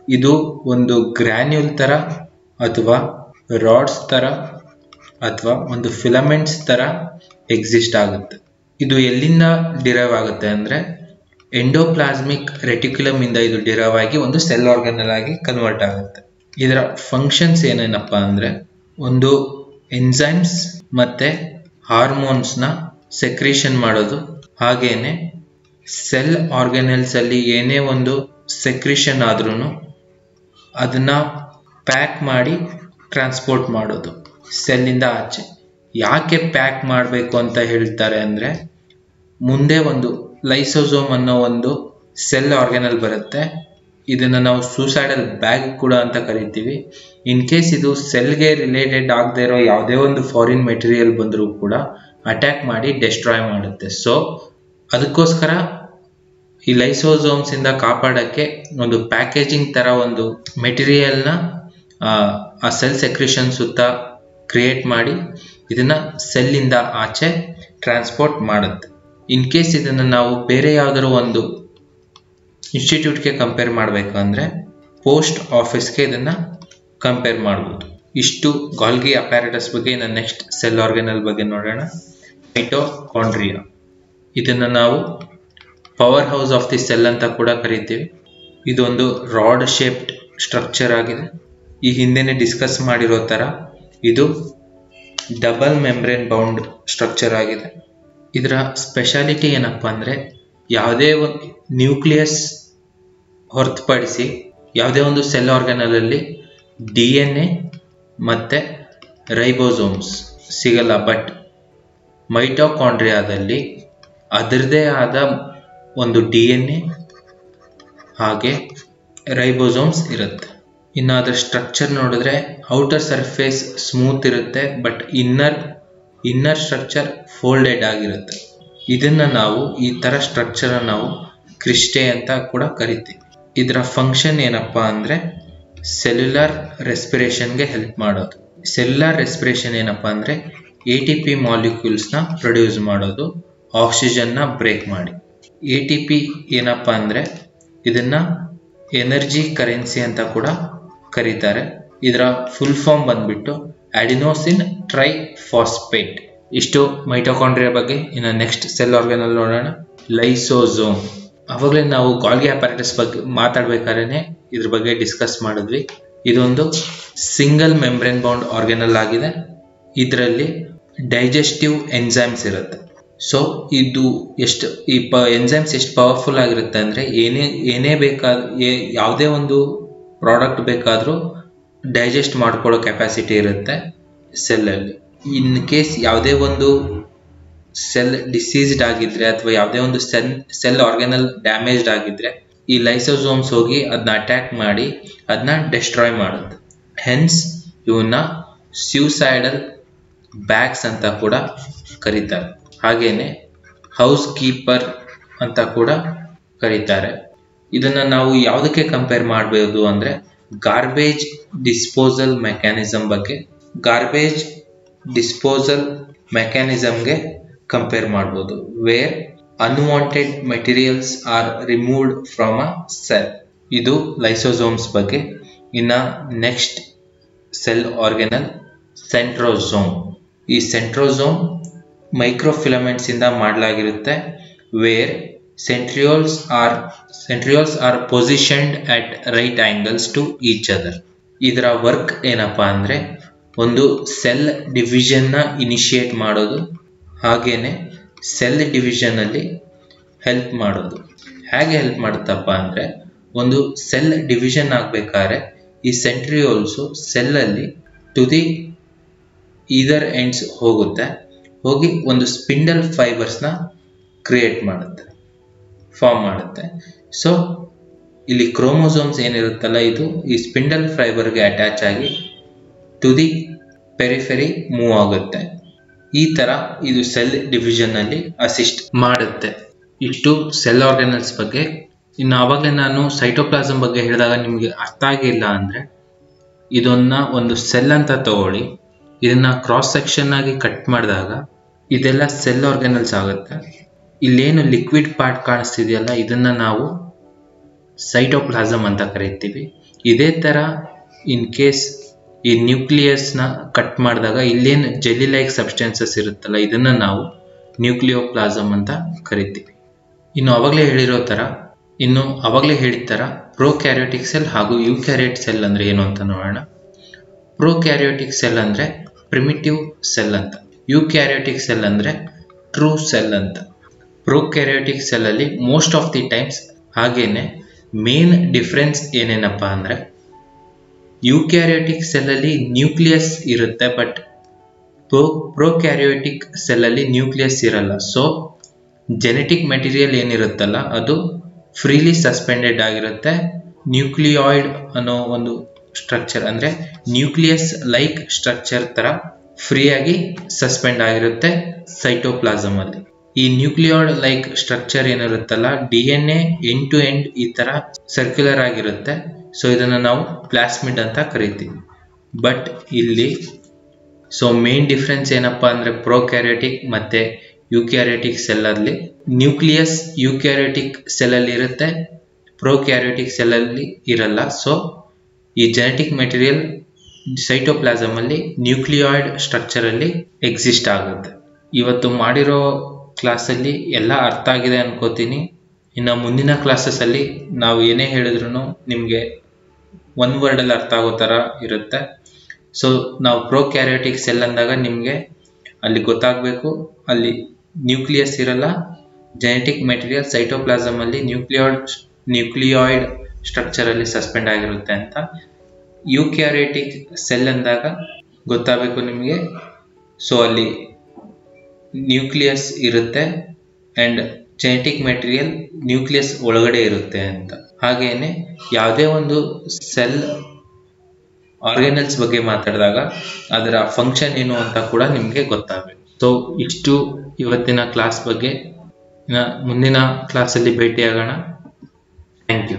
ಇದು ಒಂದು ಗ್ರಾನ್ಯೂಲ್ ತರ ಅಥವಾ ರಾಡ್ಸ್ ತರ ಅಥವಾ ಒಂದು ಫಿಲಮೆಂಟ್ಸ್ ತರ ಎಕ್ಸಿಸ್ಟ್ ಆಗುತ್ತೆ. ಇದು ಎಲ್ಲಿಂದ ಡಿರೈವ್ ಆಗುತ್ತೆ ಅಂದ್ರೆ ಎಂಡೋಪ್ಲಾಸ್ಮಿಕ್ ರೆಟಿಕ್ಯುಲಮ್ ಇಂದ ಇದು ಡಿರೈವ್ ಆಗಿ ಒಂದು ಸೆಲ್ ಆರ್ಗನಲ್ ಆಗಿ ಕನ್ವರ್ಟ್ ಆಗುತ್ತೆ. ಇದರ ಫಂಕ್ಷನ್ಸ್ ಏನೇನಪ್ಪಾ ಅಂದ್ರೆ ಒಂದು ಎನ್ಸೈಮ್ಸ್ ಮತ್ತೆ ಹಾರ್ಮೋನ್ಸ್ ನ ಸೆಕ್ರೇಷನ್ ಮಾಡೋದು. ಹಾಗೇನೆ ಸೆಲ್ ಆರ್ಗನಲ್ಸ್ ಅಲ್ಲಿ ಏನೇ ಒಂದು ಸೆಕ್ರೇಷನ್ ಆದ್ರೂ ಅದನ್ನ ಪ್ಯಾಕ್ ಮಾಡಿ ಟ್ರಾನ್ಸ್ಪೋರ್ಟ್ ಮಾಡೋದು ಸೆಲ್ ಇಂದ ಆಚೆ. ಯಾಕೆ ಪ್ಯಾಕ್ ಮಾಡಬೇಕು ಅಂತ ಹೇಳ್ತಾರೆ ಅಂದ್ರೆ ಮುಂದೆ ಒಂದು ಲೈಸೋಸೋಮ್ ಅನ್ನೋ ಒಂದು ಸೆಲ್ ಆರ್ಗನಲ್ ಬರುತ್ತೆ. ಇದನ್ನ ನಾವು ಸೂಸೈಡಲ್ ಬ್ಯಾಗ್ ಕೂಡ ಅಂತ ಕರಿತೀವಿ. ಇನ್ ಕೇಸ್ ಇದು ಸೆಲ್ಗೆ ರಿಲೇಟೆಡ್ ಆಗದೆ ಇರೋ ಯಾವುದೇ ಒಂದು ಫಾರಿನ್ ಮೆಟೀರಿಯಲ್ ಬಂದರೂ ಕೂಡ ಅಟ್ಯಾಕ್ ಮಾಡಿ ಡೆಸ್ಟ್ರಾಯ್ ಮಾಡುತ್ತೆ. ಸೊ ಅದಕ್ಕೋಸ್ಕರ ಈ ಲೈಸೋಸೋಮ್ಸ್ ಇಂದ ಕಾಪಾಡಕ್ಕೆ ಒಂದು ಪ್ಯಾಕೇಜಿಂಗ್ ತರ ಒಂದು ಮೆಟೀರಿಯಲ್ನ ಆ ಸೆಲ್ ಸೆಕ್ರೇಷನ್ ಸುತ್ತ ಕ್ರಿಯೇಟ್ ಮಾಡಿ ಇದನ್ನ ಸೆಲ್ ಇಂದ ಆಚೆ ಟ್ರಾನ್ಸ್ಪೋರ್ಟ್ ಮಾಡುತ್ತೆ. ಇನ್ ಕೇಸ್ ಇದನ್ನ ನಾವು ಬೇರೆ ಯಾವ್ದಾದ್ರು ಒಂದು ಇನ್ಸ್ಟಿಟ್ಯೂಟ್ಗೆ ಕಂಪೇರ್ ಮಾಡಬೇಕಂದ್ರೆ ಪೋಸ್ಟ್ ಆಫೀಸ್ಗೆ ಇದನ್ನ ಕಂಪೇರ್ ಮಾಡ್ಬೋದು. ಇಷ್ಟು ಗಾಲ್ಗಿ ಅಪ್ಯಾರಟಸ್ ಬಗ್ಗೆ. ಇನ್ನು ನೆಕ್ಸ್ಟ್ ಸೆಲ್ ಆರ್ಗನಲ್ ಬಗ್ಗೆ ನೋಡೋಣ. ಮೈಟೋಕಾಂಡ್ರಿಯಾ. ಇದನ್ನ ನಾವು power house of the cell ಅಂತ ಕೂಡ ಕರಿತೀವಿ. ಇದೊಂದು ರಾಡ್ ಶೇಪ್ಡ್ ಸ್ಟ್ರಕ್ಚರ್ ಆಗಿದೆ. ಈ ಹಿಂದೆನೆ ಡಿಸ್ಕಸ್ ಮಾಡಿರೋ ತರ ಇದು ಡಬಲ್ ಮೆಂಬ್ರೇನ್ ಬೌಂಡ್ ಸ್ಟ್ರಕ್ಚರ್ ಆಗಿದೆ. ಇದರ ಸ್ಪೆಷಾಲಿಟಿ ಏನಪ್ಪಾ ಅಂದ್ರೆ ಯಾವುದೇ ಒಂದು ನ್ಯೂಕ್ಲಿಯಸ್ ಹೊರತುಪಡಿಸಿ ಯಾವುದೇ ಒಂದು ಸೆಲ್ ಆರ್ಗನಲ್ ಅಲ್ಲಿ DNA ಮತ್ತೆ ರೈಬೋಸೋಮ್ಸ್ ಸಿಗಲ್ಲ. ಬಟ್ ಮೈಟೋಕಾಂಡ್ರಿಯಾದಲ್ಲಿ ಅದರದೇ ಆದ ಒಂದು DNA ಹಾಗೆ ರೈಬೋಸೋಮ್ಸ್ ಇರುತ್ತೆ. ಇನ್ನು ಅದರ ಸ್ಟ್ರಕ್ಚರ್ ನೋಡಿದ್ರೆ ಔಟರ್ ಸರ್ಫೇಸ್ ಸ್ಮೂತ್ ಇರುತ್ತೆ, ಬಟ್ ಇನ್ನರ್ ಸ್ಟ್ರಕ್ಚರ್ ಫೋಲ್ಡೆಡ್ ಆಗಿರುತ್ತೆ. ಇದನ್ನ ನಾವು ಈ ತರ ಸ್ಟ್ರಕ್ಚರ್ ನಾವು ಕ್ರಿಸ್ಟೆ ಅಂತ ಕೂಡ ಕರಿತೀವಿ. ಇದರ ಫಂಕ್ಷನ್ ಏನಪ್ಪಾ ಅಂದ್ರೆ ಸೆಲ್ಯುಲರ್ ರೆಸ್ಪಿರೇಷನ್ಗೆ ಹೆಲ್ಪ್ ಮಾಡೋದು. ಸೆಲ್ಯುಲರ್ ರೆಸ್ಪಿರೇಷನ್ ಏನಪ್ಪಾ ಅಂದ್ರೆ ATP ಮಾಲಿಕ್ಯೂಲ್ಸ್ ನ ಪ್ರೊಡ್ಯೂಸ್ ಮಾಡೋದು ಆಕ್ಸಿಜನ್ ನ ಬ್ರೇಕ್ ಮಾಡಿ. ATP ಏನಪ್ಪಾ ಅಂದ್ರೆ ಇದನ್ನ ಎನರ್ಜಿ ಕರೆನ್ಸಿ ಅಂತ ಕೂಡ ಕರೀತಾರೆ. ಇದರ ಫುಲ್ ಫಾರ್ಮ್ ಬಂದ್ಬಿಟ್ಟು ಅಡಿನೋಸಿನ್ ಟ್ರೈಫಾಸ್ಫೇಟ್. ಇಷ್ಟು ಮೈಟೋಕಾಂಡ್ರಿಯಾ ಬಗ್ಗೆ. ಇನ್ನು ನೆಕ್ಸ್ಟ್ ಸೆಲ್ ಆರ್ಗನಲ್ ನೋಡೋಣ. ಲೈಸೋಸೋಮ್. ಅವಾಗಲೇ ನಾವು ಗಾಲ್ಗಿ ಅಪ್ಯಾರಟಸ್ ಬಗ್ಗೆ ಮಾತಾಡ್ಬೇಕಾದ್ರೆ ಇದ್ರ ಬಗ್ಗೆ ಡಿಸ್ಕಸ್ ಮಾಡಿದ್ವಿ. ಇದೊಂದು ಸಿಂಗಲ್ ಮೆಂಬ್ರೇನ್ ಬೌಂಡ್ ಆರ್ಗನಲ್ ಆಗಿದೆ. ಇದರಲ್ಲಿ ಡೈಜೆಸ್ಟಿವ್ ಎನ್ಸೈಮ್ಸ್ ಇರುತ್ತೆ. ಸೊ ಇದು ಎಷ್ಟು ಈ ಎನ್ಸೈಮ್ಸ್ ಎಷ್ಟು ಪವರ್ಫುಲ್ ಆಗಿರುತ್ತೆ ಅಂದ್ರೆ ಏನೇ ಯಾವುದೇ ಒಂದು ಪ್ರಾಡಕ್ಟ್ ಬೇಕಾದ್ರೂ ಡೈಜೆಸ್ಟ್ ಮಾಡ್ಕೊಳ್ಳೋ ಕೆಪಾಸಿಟಿ ಇರುತ್ತೆ ಸೆಲ್ ಅಲ್ಲಿ. ಇನ್ ಕೇಸ್ ಯಾವುದೇ ಒಂದು ಸೆಲ್ ಡಿಸೀಸ್ಡ್ ಆಗಿದ್ರೆ ಅಥವಾ ಯಾವುದೇ ಒಂದು ಸೆಲ್ ಆರ್ಗನಲ್ ಡ್ಯಾಮೇಜ್ಡ್ ಆಗಿದ್ರೆ ಈ ಲೈಸೋಸೋಮ್ಸ್ ಹೋಗಿ ಅದನ್ನ ಅಟ್ಯಾಕ್ ಮಾಡಿ ಅದನ್ನ ಡೆಸ್ಟ್ರಾಯ್ ಮಾಡುತ್ತೆ. ಹೆನ್ಸ್ ಇವನ್ನ ಸ್ಯೂಸೈಡಲ್ ಬ್ಯಾಗ್ಸ್ ಅಂತ ಕೂಡ ಕರೀತಾರೆ. ಹಾಗೇನೆ ಹೌಸ್ ಕೀಪರ್ ಅಂತ ಕೂಡ ಕರೀತಾರೆ. ಇದನ್ನ ನಾವು ಯಾವುದಕ್ಕೆ ಕಂಪೇರ್ ಮಾಡಬಹುದು ಅಂದ್ರೆ ಗಾರ್ಬೇಜ್ ಡಿಸ್ಪೋಸಲ್ ಮೆಕ್ಯಾನಿಸಮ್ ಬಗ್ಗೆ. ಗಾರ್ಬೇಜ್ ಡಿಸ್ಪೋಸಲ್ ಮೆಕ್ಯಾನಿಸಮ್ಗೆ ಕಂಪೇರ್ ಮಾಡಬಹುದು, where unwanted materials are removed from a cell. ಇದು ಲೈಸೋಸೋಮ್ಸ್ ಬಗ್ಗೆ. ಇನ್ನ ನೆಕ್ಸ್ಟ್ ಸೆಲ್ ಆರ್ಗನಲ್ ಸೆಂಟ್ರೋಸೋಮ್. ಈ ಸೆಂಟ್ರೋಸೋಮ್ ಮೈಕ್ರೋಫಿಲಮೆಂಟ್ಸ್ ಇಂದ ಮಾಡಲಾಗಿರುತ್ತೆ, where centrioles are positioned at right angles to each other. ಇದರ ವರ್ಕ್ ಏನಪ್ಪಾ ಅಂದ್ರೆ ಒಂದು ಸೆಲ್ ಡಿವಿಷನ್ ನ ಇನಿಷಿಯೇಟ್ ಮಾಡೋದು, ಹಾಗೇನೆ ಸೆಲ್ ಡಿವಿಷನ್ ಅಲ್ಲಿ ಹೆಲ್ಪ್ ಮಾಡೋದು. ಹೇಗೆ ಹೆಲ್ಪ್ ಮಾಡುತ್ತಪ್ಪ ಅಂದ್ರೆ ಒಂದು ಸೆಲ್ ಡಿವಿಷನ್ ಆಗಬೇಕಾದ್ರೆ ಈ ಸೆಂಟ್ರಿಯೋಲ್ಸ್ ಸೆಲ್ ಅಲ್ಲಿ ಟು ದಿ ಈದರ್ ಎಂಡ್ಸ್ ಹೋಗುತ್ತೆ, ಹೋಗಿ ಒಂದು ಸ್ಪಿಂಡಲ್ ಫೈಬರ್ಸ್ನ ಕ್ರಿಯೇಟ್ ಮಾಡುತ್ತೆ, ಫಾರ್ಮ್ ಮಾಡುತ್ತೆ. ಸೊ ಇಲ್ಲಿ ಕ್ರೋಮೋಸೋಮ್ಸ್ ಏನಿರುತ್ತಲ್ಲ ಇದು ಈ ಸ್ಪಿಂಡಲ್ ಫೈಬರ್ಗೆ ಅಟ್ಯಾಚ್ ಆಗಿ ಟು ದಿ ಪೆರಿಫೆರಿ ಮೂವ್ ಆಗುತ್ತೆ. ಈ ತರ ಇದು ಸೆಲ್ ಡಿವಿಷನ್ ಅಲ್ಲಿ ಅಸಿಸ್ಟ್ ಮಾಡುತ್ತೆ. ಇಷ್ಟು ಸೆಲ್ ಆರ್ಗನಲ್ಸ್ ಬಗ್ಗೆ. ಇನ್ನು ಆವಾಗಲೇ ನಾನು ಸೈಟೋಪ್ಲಾಸಮ್ ಬಗ್ಗೆ ಹೇಳಿದಾಗ ನಿಮಗೆ ಅರ್ಥ ಆಗಿಲ್ಲ ಅಂದ್ರೆ ಇದನ್ನ ಒಂದು ಸೆಲ್ ಅಂತ ತಗೊಳ್ಳಿ, ಇದನ್ನ ಕ್ರಾಸ್ ಸೆಕ್ಷನ್ ಆಗಿ ಕಟ್ ಮಾಡಿದಾಗ ಇದೆಲ್ಲ ಸೆಲ್ ಆರ್ಗನಲ್ಸ್ ಆಗುತ್ತೆ. ಇಲ್ಲೇನು ಲಿಕ್ವಿಡ್ ಪಾರ್ಟ್ ಕಾಣಿಸ್ತಿದೆಯಲ್ಲ ಇದನ್ನ ನಾವು ಸೈಟೋಪ್ಲಾಸಮ್ ಅಂತ ಕರಿತೀವಿ. ಇದೇ ತರ ಇನ್ ಕೇಸ್ ಈ ನ್ಯೂಕ್ಲಿಯಸ್ ನ ಕಟ್ ಮಾಡಿದಾಗ ಇಲ್ಲೇನು ಜೆಲ್ಲಿ ಲೈಕ್ ಸಬ್ಸ್ಟೆನ್ಸಸ್ ಇರುತ್ತಲ್ಲ ಇದನ್ನ ನಾವು ನ್ಯೂಕ್ಲಿಯೋಪ್ಲಾಸಮ್ ಅಂತ ಕರಿತೀವಿ. ಇನ್ನು ಅವಾಗಲೇ ಹೇಳಿದ ತರ ಪ್ರೋಕ್ಯಾರಿಯೋಟಿಕ್ ಸೆಲ್ ಹಾಗೂ ಯೂಕ್ಯಾರಿಯೋಟ್ ಸೆಲ್ ಅಂದ್ರೆ ಏನು ಅಂತ ನೋಡೋಣ. ಪ್ರೋಕ್ಯಾರಿಯೋಟಿಕ್ ಸೆಲ್ ಅಂದ್ರೆ ಪ್ರಿಮಿಟಿವ್ ಸೆಲ್ ಅಂತ, ಯೂಕ್ಯಾರಿಯೋಟಿಕ್ ಸೆಲ್ ಅಂದ್ರೆ ಟ್ರೂ ಸೆಲ್ ಅಂತ. ಪ್ರೋಕ್ಯಾರಿಯೋಟಿಕ್ ಸೆಲ್ ಅಲ್ಲಿ ಮೋಸ್ಟ್ ಆಫ್ ದಿ ಟೈಮ್ಸ್ ಹಾಗೇನೆ ಮೇನ್ ಡಿಫ್ರೆನ್ಸ್ ಏನೇನಪ್ಪ ಅಂದ್ರೆ ಯೂಕ್ಯಾರಿಯೋಟಿಕ್ ಸೆಲ್ ಅಲ್ಲಿ ನ್ಯೂಕ್ಲಿಯಸ್ ಇರುತ್ತೆ, ಬಟ್ ಪ್ರೋಕ್ಯಾರಿಯೋಟಿಕ್ ಸೆಲ್ ಅಲ್ಲಿ ನ್ಯೂಕ್ಲಿಯಸ್ ಇರಲ್ಲ. ಸೊ ಜೆನೆಟಿಕ್ ಮೆಟೀರಿಯಲ್ ಏನಿರುತ್ತಲ್ಲ ಅದು ಫ್ರೀಲಿ ಸಸ್ಪೆಂಡೆಡ್ ಆಗಿರುತ್ತೆ. ನ್ಯೂಕ್ಲಿಯಾಯ್ಡ್ ಅನ್ನೋ ಒಂದು ಸ್ಟ್ರಕ್ಚರ್ ಅಂದ್ರೆ ನ್ಯೂಕ್ಲಿಯಸ್ ಲೈಕ್ ಸ್ಟ್ರಕ್ಚರ್ ತರ ಫ್ರೀ ಆಗಿ ಸಸ್ಪೆಂಡ್ ಆಗಿರುತ್ತೆ ಸೈಟೋಪ್ಲಾಸಮ್ ಅಲ್ಲಿ. ಈ ನ್ಯೂಕ್ಲಿಯಾಯ್ಡ್ ಲೈಕ್ ಸ್ಟ್ರಕ್ಚರ್ ಏನಿರುತ್ತಲ್ಲ DNA ಎಂಡ್ ಟು ಎಂಡ್ ಈ ತರ ಸರ್ಕ್ಯುಲರ್ ಆಗಿರುತ್ತೆ. ಸೊ ಇದನ್ನ ನಾವು ಪ್ಲಾಸ್ಮಿಡ್ ಅಂತ ಕರಿತೀವಿ. ಬಟ್ ಇಲ್ಲಿ ಮೇನ್ ಡಿಫ್ರೆನ್ಸ್ ಏನಪ್ಪಾ ಅಂದ್ರೆ ಪ್ರೋಕ್ಯಾರಿಯೋಟಿಕ್ ಮತ್ತೆ ಯೂಕ್ಯಾರಿಯೋಟಿಕ್ ಸೆಲ್ ಅಲ್ಲಿ ನ್ಯೂಕ್ಲಿಯಸ್ ಯೂಕ್ಯಾರಿಯೋಟಿಕ್ ಸೆಲ್ ಅಲ್ಲಿ ಇರುತ್ತೆ, ಪ್ರೋಕ್ಯಾರಿಯೋಟಿಕ್ ಸೆಲ್ ಅಲ್ಲಿ ಇರಲ್ಲ. ಸೊ ಈ ಜೆನೆಟಿಕ್ ಮೆಟೀರಿಯಲ್ ಸೈಟೋಪ್ಲಾಸಮ್ ಅಲ್ಲಿ ನ್ಯೂಕ್ಲಿಯಾಯ್ಡ್ ಸ್ಟ್ರಕ್ಚರ್ ಅಲ್ಲಿ ಎಕ್ಸಿಸ್ಟ್ ಆಗುತ್ತೆ. ಇವತ್ತು ಮಾಡಿರೋ ಕ್ಲಾಸಲ್ಲಿ ಎಲ್ಲ ಅರ್ಥ ಆಗಿದೆ ಅನ್ಕೋತೀನಿ. ಇನ್ನು ಮುಂದಿನ ಕ್ಲಾಸಸ್ ಅಲ್ಲಿ ನಾವು ಏನೇ ಹೇಳಿದ್ರು ನಿಮಗೆ ಒನ್ ವರ್ಡ್ ಅಲ್ಲಿ ಅರ್ಥ ಆಗೋ ತರ ಇರುತ್ತೆ. ಸೊ ನಾವು ಪ್ರೋಕ್ಯಾರಿಯೋಟಿಕ್ ಸೆಲ್ ಅಂದಾಗ ನಿಮಗೆ ಅಲ್ಲಿ ಗೊತ್ತಾಗಬೇಕು ಅಲ್ಲಿ ನ್ಯೂಕ್ಲಿಯಸ್ ಇರಲ್ಲ, ಜೆನೆಟಿಕ್ ಮೆಟೀರಿಯಲ್ ಸೈಟೋಪ್ಲಾಸಮ್ ಅಲ್ಲಿ ನ್ಯೂಕ್ಲಿಯಾಯ್ಡ್ ಸ್ಟ್ರಕ್ಚರ್ ಅಲ್ಲಿ ಸಸ್ಪೆಂಡ್ ಆಗಿರುತ್ತೆ ಅಂತ. ಯೂಕ್ಯಾರಿಯೋಟಿಕ್ ಸೆಲ್ ಅಂದಾಗ ಗೊತ್ತಾಗಬೇಕು ನಿಮಗೆ ಸೊ ಅಲ್ಲಿ ನ್ಯೂಕ್ಲಿಯಸ್ ಇರುತ್ತೆ ಅಂಡ್ ಜೆನೆಟಿಕ್ ಮೆಟೀರಿಯಲ್ ನ್ಯೂಕ್ಲಿಯಸ್ ಒಳಗಡೆ ಇರುತ್ತೆ ಅಂತ. ಹಾಗೇನೆ ಯಾವುದೇ ಒಂದು ಸೆಲ್ ಆರ್ಗನಲ್ಸ್ ಬಗ್ಗೆ ಮಾತಾಡಿದಾಗ ಅದರ ಫಂಕ್ಷನ್ ಏನು ಅಂತ ಕೂಡ ನಿಮಗೆ ಗೊತ್ತಾಗಬೇಕು. ಸೊ ಇಷ್ಟು ಇವತ್ತಿನ ಕ್ಲಾಸ್ ಬಗ್ಗೆ. ಮುಂದಿನ ಕ್ಲಾಸಲ್ಲಿ ಭೇಟಿಯಾಗೋಣ. Thank you.